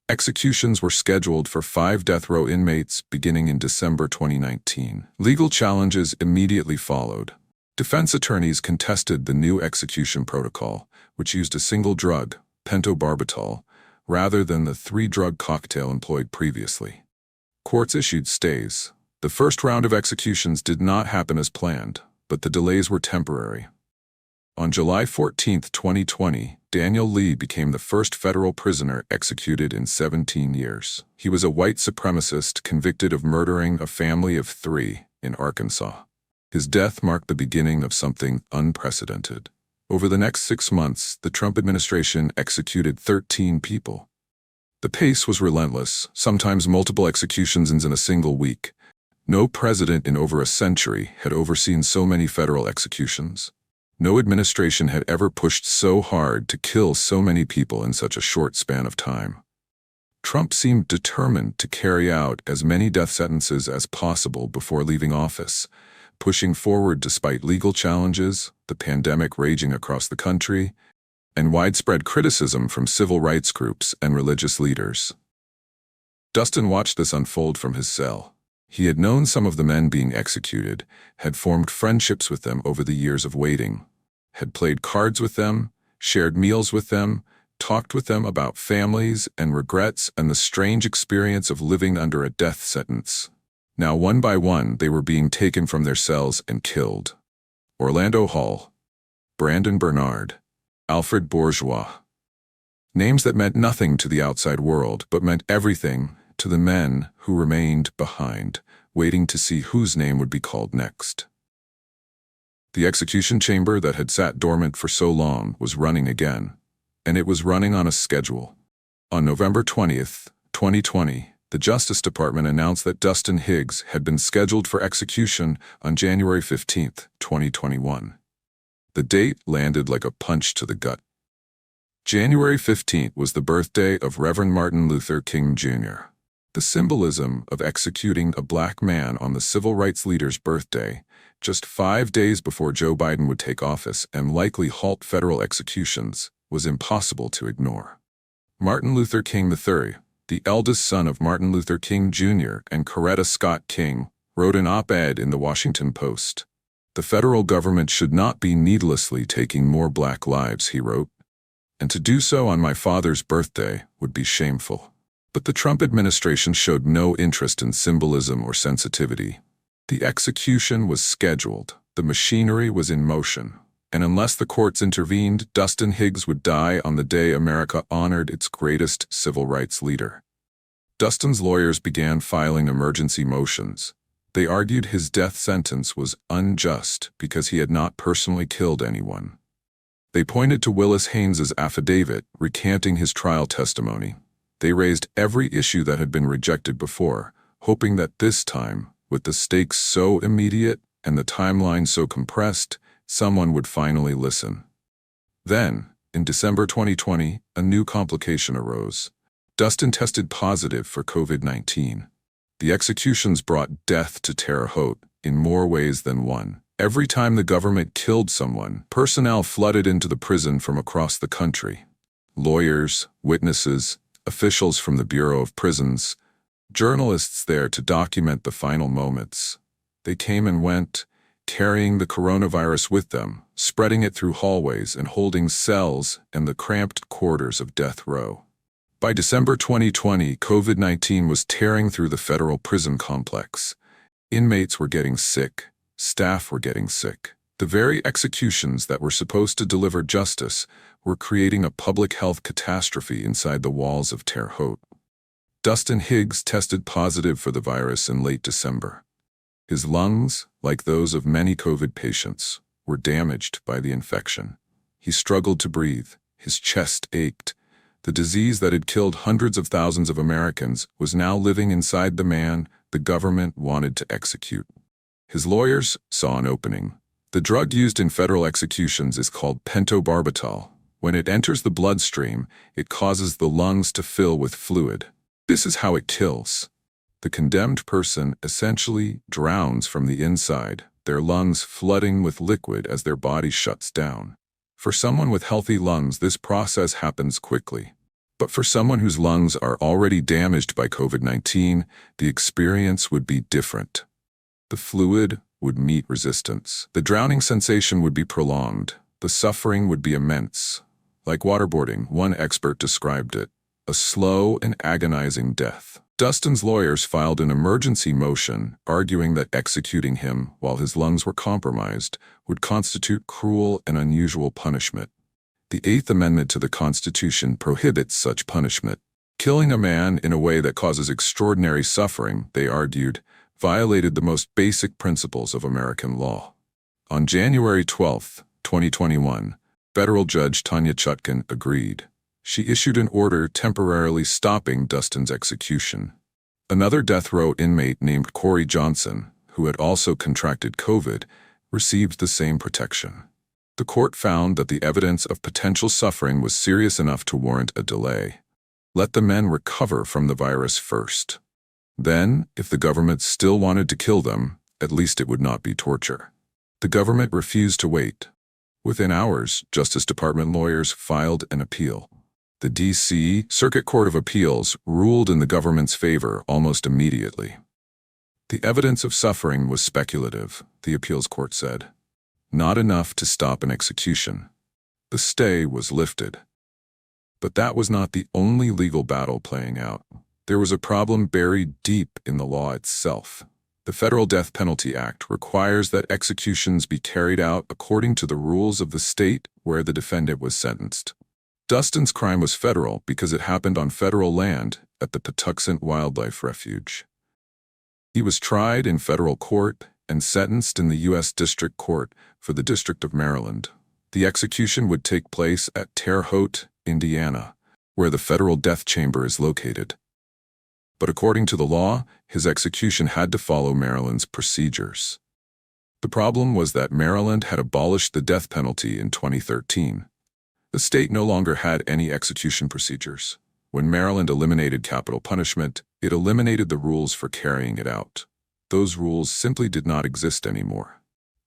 Executions were scheduled for 5 death row inmates beginning in December 2019. Legal challenges immediately followed. Defense attorneys contested the new execution protocol, which used a single drug, pentobarbital, rather than the 3-drug cocktail employed previously. Courts issued stays. The first round of executions did not happen as planned, but the delays were temporary. On July 14, 2020, Daniel Lee became the first federal prisoner executed in 17 years. He was a white supremacist convicted of murdering a family of 3 in Arkansas. His death marked the beginning of something unprecedented. Over the next 6 months, the Trump administration executed 13 people. The pace was relentless, sometimes multiple executions in a single week. No president in over a century had overseen so many federal executions. No administration had ever pushed so hard to kill so many people in such a short span of time. Trump seemed determined to carry out as many death sentences as possible before leaving office, pushing forward despite legal challenges, the pandemic raging across the country, and widespread criticism from civil rights groups and religious leaders. Dustin watched this unfold from his cell. He had known some of the men being executed, had formed friendships with them over the years of waiting, had played cards with them, shared meals with them, talked with them about families and regrets and the strange experience of living under a death sentence. Now, one by one, they were being taken from their cells and killed. Orlando Hall, Brandon Bernard, Alfred Bourgeois. Names that meant nothing to the outside world, but meant everything to the men who remained behind, waiting to see whose name would be called next. The execution chamber that had sat dormant for so long was running again, and it was running on a schedule. On November 20th, 2020, the Justice Department announced that Dustin Higgs had been scheduled for execution on January 15th, 2021. The date landed like a punch to the gut. January 15th was the birthday of Reverend Martin Luther King Jr. The symbolism of executing a black man on the civil rights leader's birthday, just 5 days before Joe Biden would take office and likely halt federal executions, was impossible to ignore. Martin Luther King III, the eldest son of Martin Luther King Jr. and Coretta Scott King, wrote an op-ed in the Washington Post. "The federal government should not be needlessly taking more black lives," he wrote, "and to do so on my father's birthday would be shameful." But the Trump administration showed no interest in symbolism or sensitivity. The execution was scheduled, the machinery was in motion, and unless the courts intervened, Dustin Higgs would die on the day America honored its greatest civil rights leader. Dustin's lawyers began filing emergency motions. They argued his death sentence was unjust because he had not personally killed anyone. They pointed to Willis Haynes' affidavit recanting his trial testimony. They raised every issue that had been rejected before, hoping that this time, with the stakes so immediate and the timeline so compressed, someone would finally listen. Then, in December 2020, a new complication arose. Dustin tested positive for COVID-19. The executions brought death to Terre Haute in more ways than one. Every time the government killed someone, personnel flooded into the prison from across the country. Lawyers, witnesses, officials from the Bureau of Prisons, journalists there to document the final moments. They came and went, carrying the coronavirus with them, spreading it through hallways and holding cells and the cramped quarters of death row. By December 2020, COVID-19 was tearing through the federal prison complex. Inmates were getting sick. Staff were getting sick. The very executions that were supposed to deliver justice were creating a public health catastrophe inside the walls of Terre Haute. Dustin Higgs tested positive for the virus in late December. His lungs, like those of many COVID patients, were damaged by the infection. He struggled to breathe. His chest ached. The disease that had killed hundreds of thousands of Americans was now living inside the man the government wanted to execute. His lawyers saw an opening. The drug used in federal executions is called pentobarbital. When it enters the bloodstream, it causes the lungs to fill with fluid. This is how it kills. The condemned person essentially drowns from the inside, their lungs flooding with liquid as their body shuts down. For someone with healthy lungs, this process happens quickly. But for someone whose lungs are already damaged by COVID-19, the experience would be different. The fluid would meet resistance. The drowning sensation would be prolonged. The suffering would be immense. Like waterboarding, one expert described it, a slow and agonizing death. Dustin's lawyers filed an emergency motion arguing that executing him while his lungs were compromised would constitute cruel and unusual punishment. The Eighth Amendment to the Constitution prohibits such punishment. Killing a man in a way that causes extraordinary suffering, they argued, violated the most basic principles of American law. On January 12, 2021, federal judge Tangi Jackson agreed. She issued an order temporarily stopping Dustin's execution. Another death row inmate named Gloria Johnson, who had also contracted COVID, received the same protection. The court found that the evidence of potential suffering was serious enough to warrant a delay. Let the men recover from the virus first. Then, if the government still wanted to kill them, at least it would not be torture. The government refused to wait. Within hours, Justice Department lawyers filed an appeal. The D.C. Circuit Court of Appeals ruled in the government's favor almost immediately. The evidence of suffering was speculative, the appeals court said. Not enough to stop an execution. The stay was lifted. But that was not the only legal battle playing out. There was a problem buried deep in the law itself. The Federal Death Penalty Act requires that executions be carried out according to the rules of the state where the defendant was sentenced. Dustin's crime was federal because it happened on federal land at the Patuxent Wildlife Refuge. He was tried in federal court and sentenced in the U.S. District Court for the District of Maryland. The execution would take place at Terre Haute, Indiana, where the federal death chamber is located. But according to the law, his execution had to follow Maryland's procedures. The problem was that Maryland had abolished the death penalty in 2013. The state no longer had any execution procedures. When Maryland eliminated capital punishment, it eliminated the rules for carrying it out. Those rules simply did not exist anymore.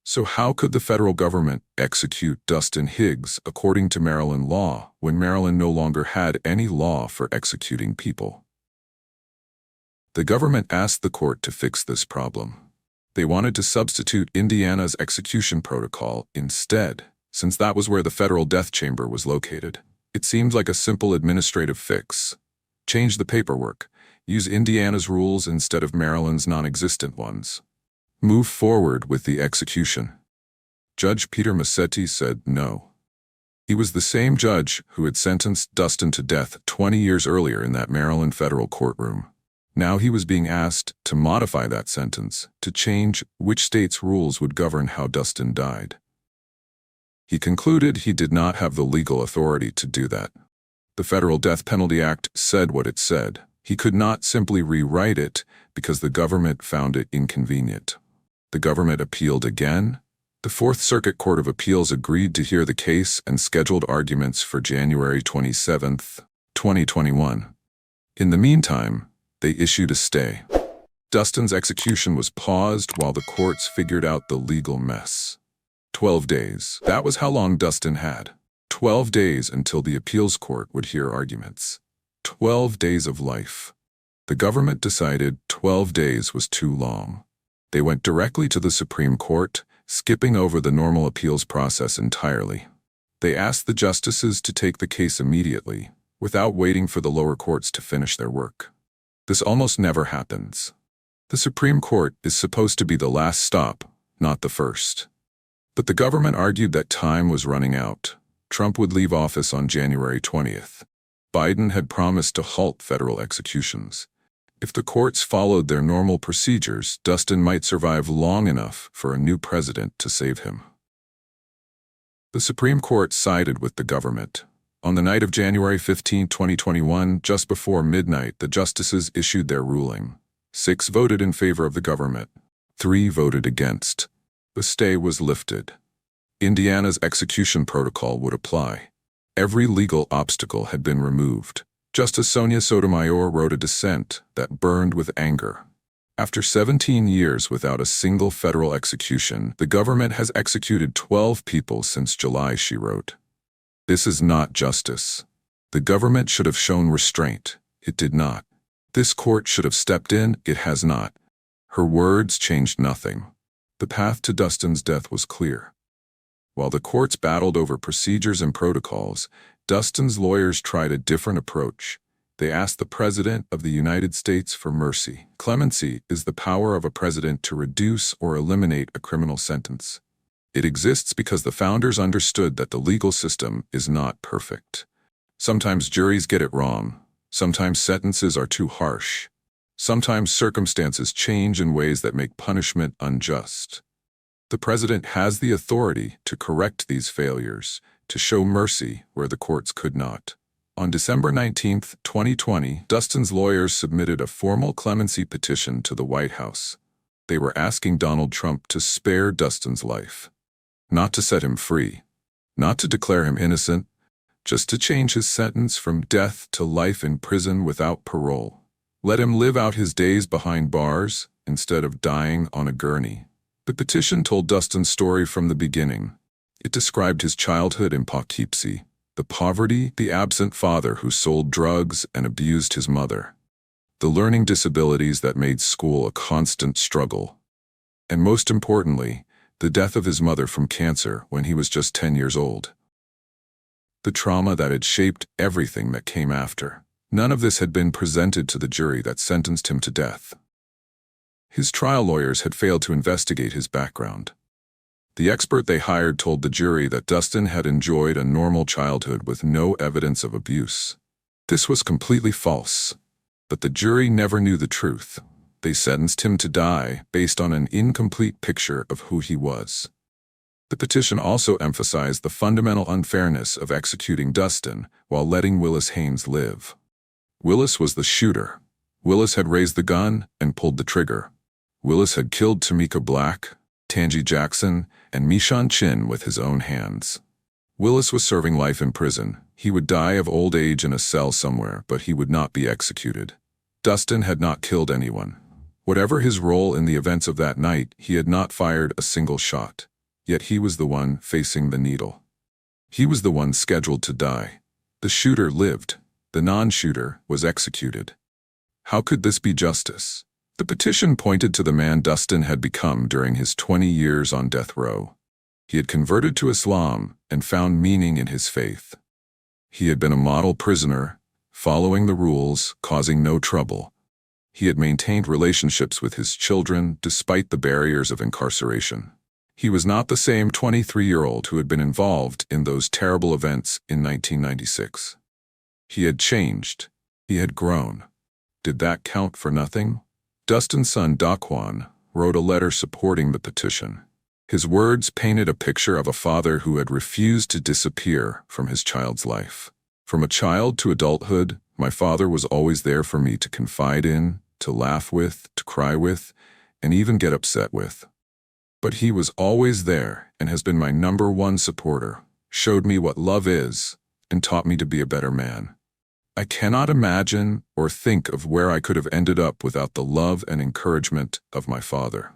So how could the federal government execute Dustin Higgs according to Maryland law when Maryland no longer had any law for executing people? The government asked the court to fix this problem. They wanted to substitute Indiana's execution protocol instead, since that was where the federal death chamber was located. It seemed like a simple administrative fix. Change the paperwork. Use Indiana's rules instead of Maryland's non-existent ones. Move forward with the execution. Judge Peter Massetti said no. He was the same judge who had sentenced Dustin to death 20 years earlier in that Maryland federal courtroom. Now he was being asked to modify that sentence, to change which state's rules would govern how Dustin died. He concluded he did not have the legal authority to do that. The Federal Death Penalty Act said what it said. He could not simply rewrite it because the government found it inconvenient. The government appealed again. The Fourth Circuit Court of Appeals agreed to hear the case and scheduled arguments for January 27, 2021. In the meantime, they issued a stay. Dustin's execution was paused while the courts figured out the legal mess. 12 days. That was how long Dustin had. 12 days until the appeals court would hear arguments. 12 days of life. The government decided 12 days was too long. They went directly to the Supreme Court, skipping over the normal appeals process entirely. They asked the justices to take the case immediately, without waiting for the lower courts to finish their work. This almost never happens. The Supreme Court is supposed to be the last stop, not the first. But the government argued that time was running out. Trump would leave office on January 20th. Biden had promised to halt federal executions. If the courts followed their normal procedures, Dustin might survive long enough for a new president to save him. The Supreme Court sided with the government. On the night of January 15, 2021, just before midnight, the justices issued their ruling. 6 voted in favor of the government. 3 voted against. The stay was lifted. Indiana's execution protocol would apply. Every legal obstacle had been removed. Justice Sonia Sotomayor wrote a dissent that burned with anger. After 17 years without a single federal execution, the government has executed 12 people since July, she wrote. This is not justice. The government should have shown restraint. It did not. This court should have stepped in. It has not. Her words changed nothing. The path to Dustin's death was clear. While the courts battled over procedures and protocols, Dustin's lawyers tried a different approach. They asked the President of the United States for mercy. Clemency is the power of a president to reduce or eliminate a criminal sentence. It exists because the founders understood that the legal system is not perfect. Sometimes juries get it wrong. Sometimes sentences are too harsh. Sometimes circumstances change in ways that make punishment unjust. The president has the authority to correct these failures, to show mercy where the courts could not. On December 19, 2020, Dustin's lawyers submitted a formal clemency petition to the White House. They were asking Donald Trump to spare Dustin's life. Not to set him free. Not to declare him innocent. Just to change his sentence from death to life in prison without parole. Let him live out his days behind bars instead of dying on a gurney. The petition told Dustin's story from the beginning. It described his childhood in Poughkeepsie. The poverty, the absent father who sold drugs and abused his mother. The learning disabilities that made school a constant struggle. And most importantly, the death of his mother from cancer when he was just 10 years old. The trauma that had shaped everything that came after. None of this had been presented to the jury that sentenced him to death. His trial lawyers had failed to investigate his background. The expert they hired told the jury that Dustin had enjoyed a normal childhood with no evidence of abuse. This was completely false. But the jury never knew the truth. They sentenced him to die based on an incomplete picture of who he was. The petition also emphasized the fundamental unfairness of executing Dustin while letting Willis Haynes live. Willis was the shooter. Willis had raised the gun and pulled the trigger. Willis had killed Tamika Black, Tangi Jackson, and Michann with his own hands. Willis was serving life in prison. He would die of old age in a cell somewhere, but he would not be executed. Dustin had not killed anyone. Whatever his role in the events of that night, he had not fired a single shot. Yet he was the one facing the needle. He was the one scheduled to die. The shooter lived. The non-shooter was executed. How could this be justice? The petition pointed to the man Dustin had become during his 20 years on death row. He had converted to Islam and found meaning in his faith. He had been a model prisoner, following the rules, causing no trouble. He had maintained relationships with his children despite the barriers of incarceration. He was not the same 23-year-old who had been involved in those terrible events in 1996. He had changed. He had grown. Did that count for nothing? Dustin's son, Daquan, wrote a letter supporting the petition. His words painted a picture of a father who had refused to disappear from his child's life. From a child to adulthood, my father was always there for me to confide in, to laugh with, to cry with, and even get upset with. But he was always there and has been my #1 supporter, showed me what love is, and taught me to be a better man. I cannot imagine or think of where I could have ended up without the love and encouragement of my father.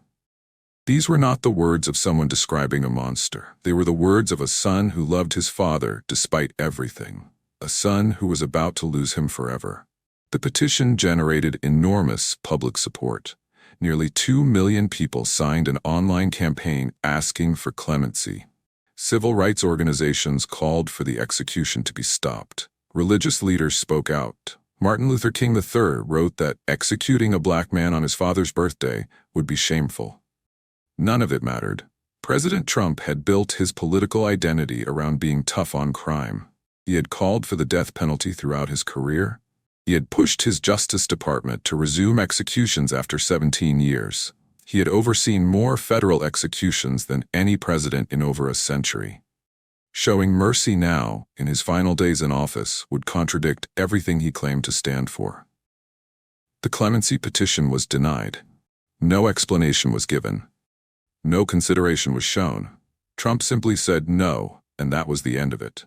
These were not the words of someone describing a monster. They were the words of a son who loved his father despite everything, a son who was about to lose him forever. The petition generated enormous public support. Nearly 2 million people signed an online campaign asking for clemency. Civil rights organizations called for the execution to be stopped. Religious leaders spoke out. Martin Luther King III wrote that executing a black man on his father's birthday would be shameful. None of it mattered. President Trump had built his political identity around being tough on crime. He had called for the death penalty throughout his career. He had pushed his Justice Department to resume executions after 17 years. He had overseen more federal executions than any president in over a century. Showing mercy now, in his final days in office, would contradict everything he claimed to stand for. The clemency petition was denied. No explanation was given. No consideration was shown. Trump simply said no, and that was the end of it.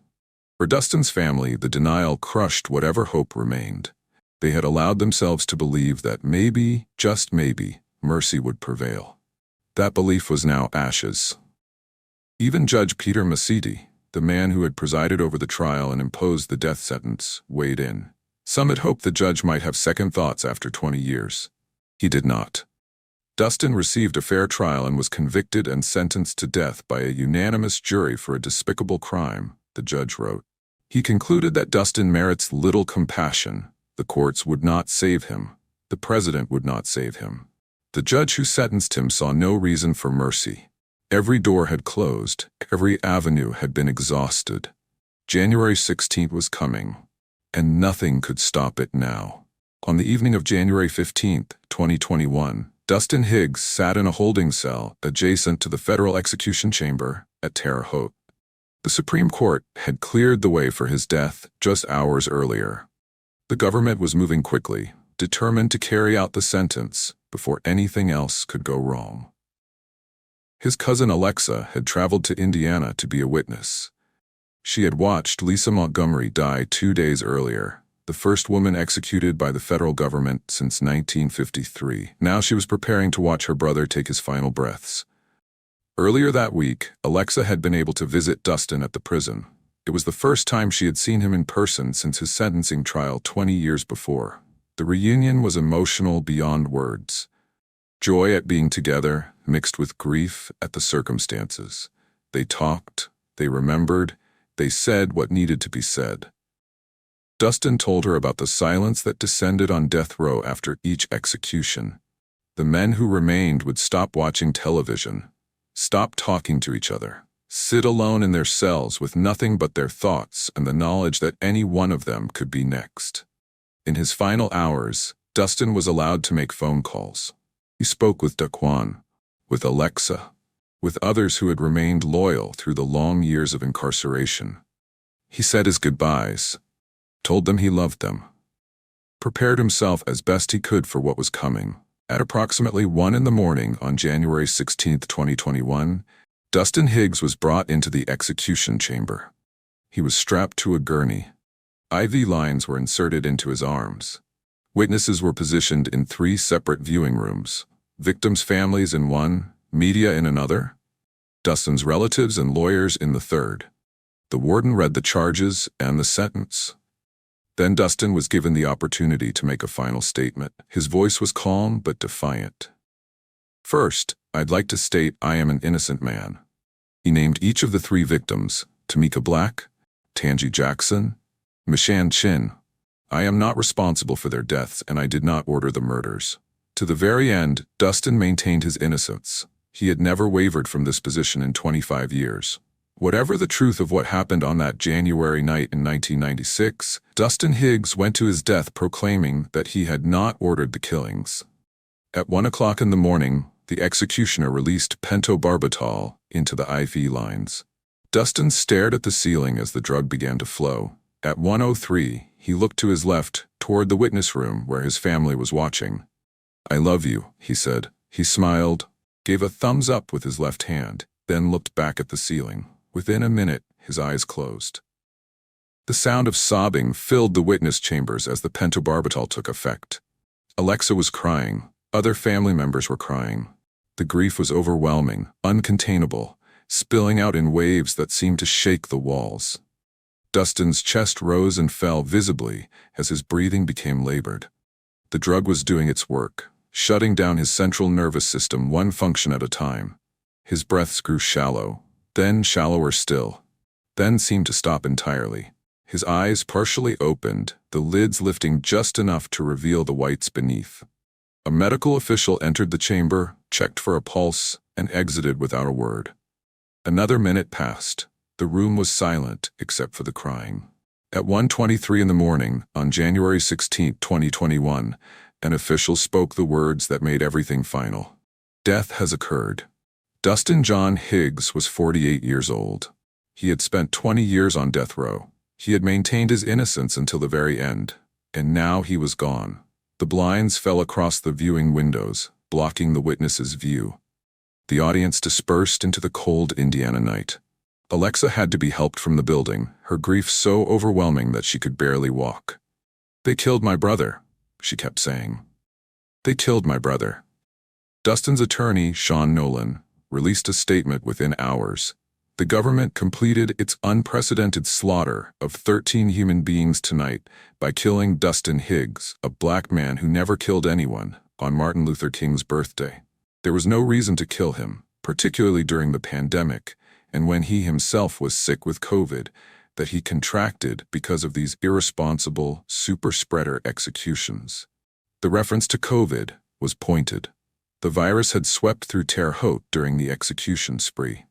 For Dustin's family, the denial crushed whatever hope remained. They had allowed themselves to believe that maybe, just maybe, mercy would prevail. That belief was now ashes. Even Judge Peter Masidi, the man who had presided over the trial and imposed the death sentence, weighed in. Some had hoped the judge might have second thoughts after 20 years. He did not. Dustin received a fair trial and was convicted and sentenced to death by a unanimous jury for a despicable crime, the judge wrote. He concluded that Dustin merits little compassion, The courts would not save him. The president would not save him. The judge who sentenced him saw no reason for mercy. Every door had closed. Every avenue had been exhausted. January 16th was coming, and nothing could stop it now. On the evening of January 15th, 2021, Dustin Higgs sat in a holding cell adjacent to the federal execution chamber at Terre Haute. The Supreme Court had cleared the way for his death just hours earlier. The government was moving quickly, determined to carry out the sentence before anything else could go wrong. His cousin Alexa had traveled to Indiana to be a witness. She had watched Lisa Montgomery die 2 days earlier, the first woman executed by the federal government since 1953. Now she was preparing to watch her brother take his final breaths. Earlier that week, Alexa had been able to visit Dustin at the prison. It was the first time she had seen him in person since his sentencing trial 20 years before. The reunion was emotional beyond words. Joy at being together, mixed with grief at the circumstances. They talked, they remembered, they said what needed to be said. Dustin told her about the silence that descended on death row after each execution. The men who remained would stop watching television, stop talking to each other, sit alone in their cells with nothing but their thoughts and the knowledge that any one of them could be next. In his final hours, Dustin was allowed to make phone calls. He spoke with Daquan, with Alexa, with others who had remained loyal through the long years of incarceration. He said his goodbyes, told them he loved them, prepared himself as best he could for what was coming. At approximately 1 a.m. on January 16, 2021, Dustin Higgs was brought into the execution chamber. He was strapped to a gurney. IV lines were inserted into his arms. Witnesses were positioned in 3 separate viewing rooms, victims' families in one, media in another, Dustin's relatives and lawyers in the third. The warden read the charges and the sentence. Then Dustin was given the opportunity to make a final statement. His voice was calm but defiant. "First, I'd like to state I am an innocent man." He named each of the 3 victims, Tamika Black, Tangi Jackson, Michann. "I am not responsible for their deaths and I did not order the murders." To the very end, Dustin maintained his innocence. He had never wavered from this position in 25 years. Whatever the truth of what happened on that January night in 1996, Dustin Higgs went to his death proclaiming that he had not ordered the killings. At 1 o'clock in the morning, the executioner released pentobarbital into the IV lines. Dustin stared at the ceiling as the drug began to flow. At 1:03, he looked to his left, toward the witness room where his family was watching. "I love you," he said. He smiled, gave a thumbs up with his left hand, then looked back at the ceiling. Within a minute, his eyes closed. The sound of sobbing filled the witness chambers as the pentobarbital took effect. Alexa was crying. Other family members were crying. The grief was overwhelming, uncontainable, spilling out in waves that seemed to shake the walls. Dustin's chest rose and fell visibly as his breathing became labored. The drug was doing its work, shutting down his central nervous system one function at a time. His breaths grew shallow, then shallower still, then seemed to stop entirely. His eyes partially opened, the lids lifting just enough to reveal the whites beneath. A medical official entered the chamber, checked for a pulse, and exited without a word. Another minute passed. The room was silent except for the crying. At 1:23 in the morning, on January 16, 2021, an official spoke the words that made everything final. "Death has occurred." Dustin John Higgs was 48 years old. He had spent 20 years on death row. He had maintained his innocence until the very end, and now he was gone. The blinds fell across the viewing windows, blocking the witness's view. The audience dispersed into the cold Indiana night. Alexa had to be helped from the building, her grief so overwhelming that she could barely walk. "They killed my brother," she kept saying. "They killed my brother." Dustin's attorney, Sean Nolan, released a statement within hours. The government completed its unprecedented slaughter of 13 human beings tonight by killing Dustin Higgs, a black man who never killed anyone, on Martin Luther King's birthday. There was no reason to kill him, particularly during the pandemic, and when he himself was sick with COVID, that he contracted because of these irresponsible super-spreader executions. The reference to COVID was pointed. The virus had swept through Terre Haute during the execution spree.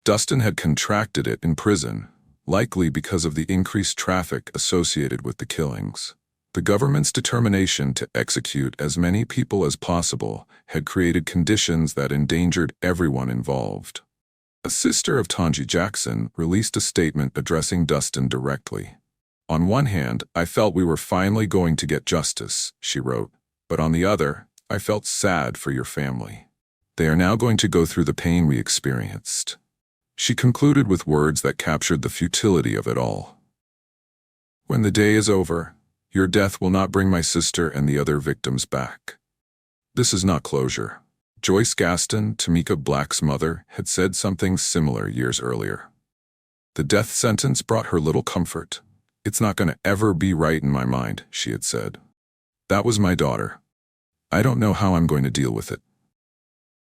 Dustin had contracted it in prison, likely because of the increased traffic associated with the killings. The government's determination to execute as many people as possible had created conditions that endangered everyone involved. A sister of Tangi Jackson released a statement addressing Dustin directly. "On one hand, I felt we were finally going to get justice," she wrote, "but on the other, I felt sad for your family. They are now going to go through the pain we experienced." She concluded with words that captured the futility of it all. "When the day is over, your death will not bring my sister and the other victims back." This is not closure. Joyce Gaston, Tamika Black's mother, had said something similar years earlier. "The death sentence brought her little comfort. It's not going to ever be right in my mind," she had said. "That was my daughter. I don't know how I'm going to deal with it."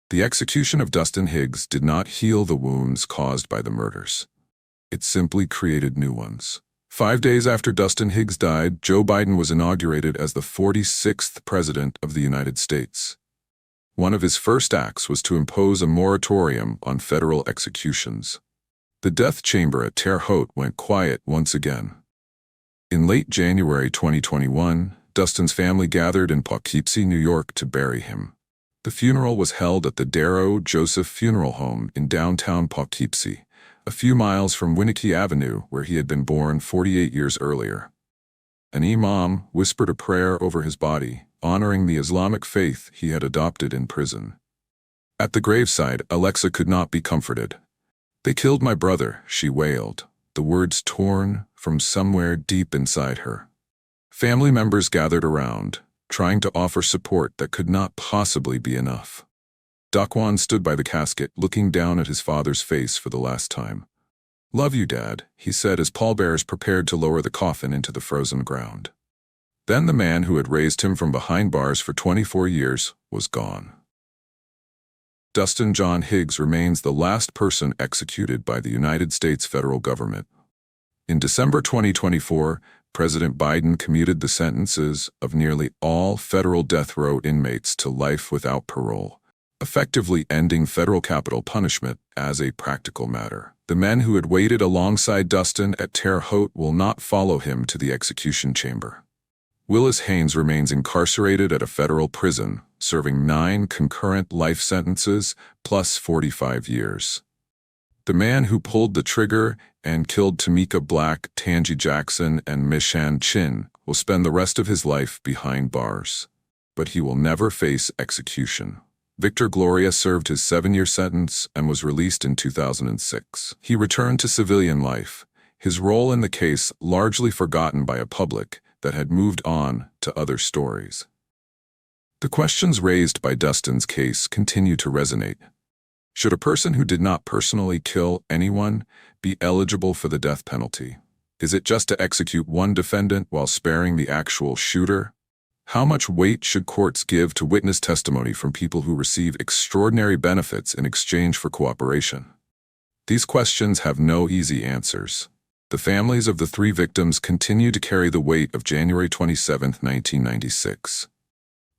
The execution of Dustin Higgs did not heal the wounds caused by the murders. It simply created new ones. 5 days after Dustin Higgs died, Joe Biden was inaugurated as the 46th President of the United States. One of his first acts was to impose a moratorium on federal executions. The death chamber at Terre Haute went quiet once again. In late January 2021, Dustin's family gathered in Poughkeepsie, New York to bury him. The funeral was held at the Darrow Joseph Funeral Home in downtown Poughkeepsie, a few miles from Winnicke Avenue, where he had been born 48 years earlier. An imam whispered a prayer over his body, honoring the Islamic faith he had adopted in prison. At the graveside, Alexa could not be comforted. "They killed my brother," she wailed, the words torn from somewhere deep inside her. Family members gathered around, trying to offer support that could not possibly be enough. Daquan stood by the casket, looking down at his father's face for the last time. "Love you, Dad," he said as pallbearers prepared to lower the coffin into the frozen ground. Then the man who had raised him from behind bars for 24 years was gone. Dustin John Higgs remains the last person executed by the United States federal government. In December 2024, President Biden commuted the sentences of nearly all federal death row inmates to life without parole, effectively ending federal capital punishment as a practical matter. The men who had waited alongside Dustin at Terre Haute will not follow him to the execution chamber. Willis Haynes remains incarcerated at a federal prison, serving 9 concurrent life sentences plus 45 years. The man who pulled the trigger and killed Tamika Black, Tangi Jackson, and Michann will spend the rest of his life behind bars. But he will never face execution. Victor Gloria served his 7-year sentence and was released in 2006. He returned to civilian life, his role in the case largely forgotten by a public that had moved on to other stories. The questions raised by Dustin's case continue to resonate. Should a person who did not personally kill anyone be eligible for the death penalty? Is it just to execute one defendant while sparing the actual shooter? How much weight should courts give to witness testimony from people who receive extraordinary benefits in exchange for cooperation? These questions have no easy answers. The families of the 3 victims continue to carry the weight of January 27, 1996.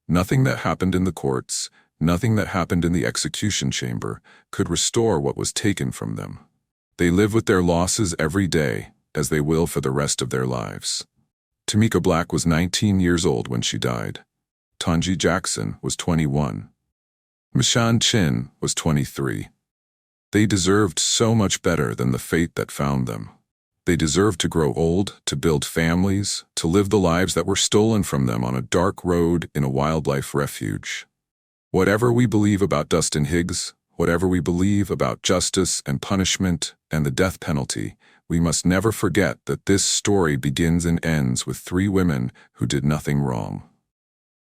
Nothing that happened in the courts, nothing that happened in the execution chamber could restore what was taken from them. They live with their losses every day, as they will for the rest of their lives. Tamika Black was 19 years old when she died. Tangi Jackson was 21. Michann was 23. They deserved so much better than the fate that found them. They deserved to grow old, to build families, to live the lives that were stolen from them on a dark road in a wildlife refuge. Whatever we believe about Dustin Higgs, whatever we believe about justice and punishment and the death penalty, we must never forget that this story begins and ends with 3 women who did nothing wrong.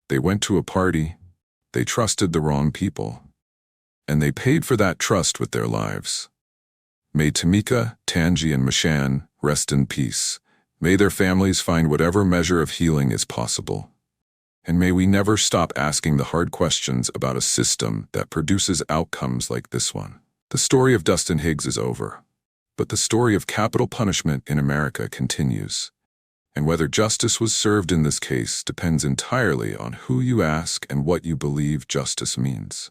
They went to a party, they trusted the wrong people, and they paid for that trust with their lives. May Tamika, Tangi, and Michann rest in peace. May their families find whatever measure of healing is possible. And may we never stop asking the hard questions about a system that produces outcomes like this one. The story of Dustin Higgs is over. But the story of capital punishment in America continues. And whether justice was served in this case depends entirely on who you ask and what you believe justice means.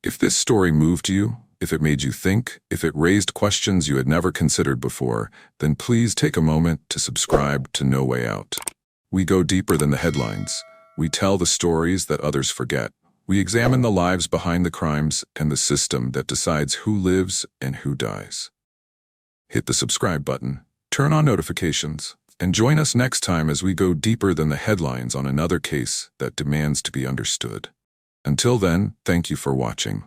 If this story moved you, if it made you think, if it raised questions you had never considered before, then please take a moment to subscribe to No Way Out. We go deeper than the headlines. We tell the stories that others forget. We examine the lives behind the crimes and the system that decides who lives and who dies. Hit the subscribe button, turn on notifications, and join us next time as we go deeper than the headlines on another case that demands to be understood. Until then, thank you for watching.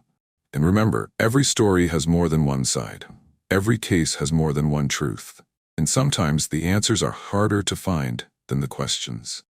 And remember, every story has more than one side. Every case has more than one truth. And sometimes the answers are harder to find than the questions.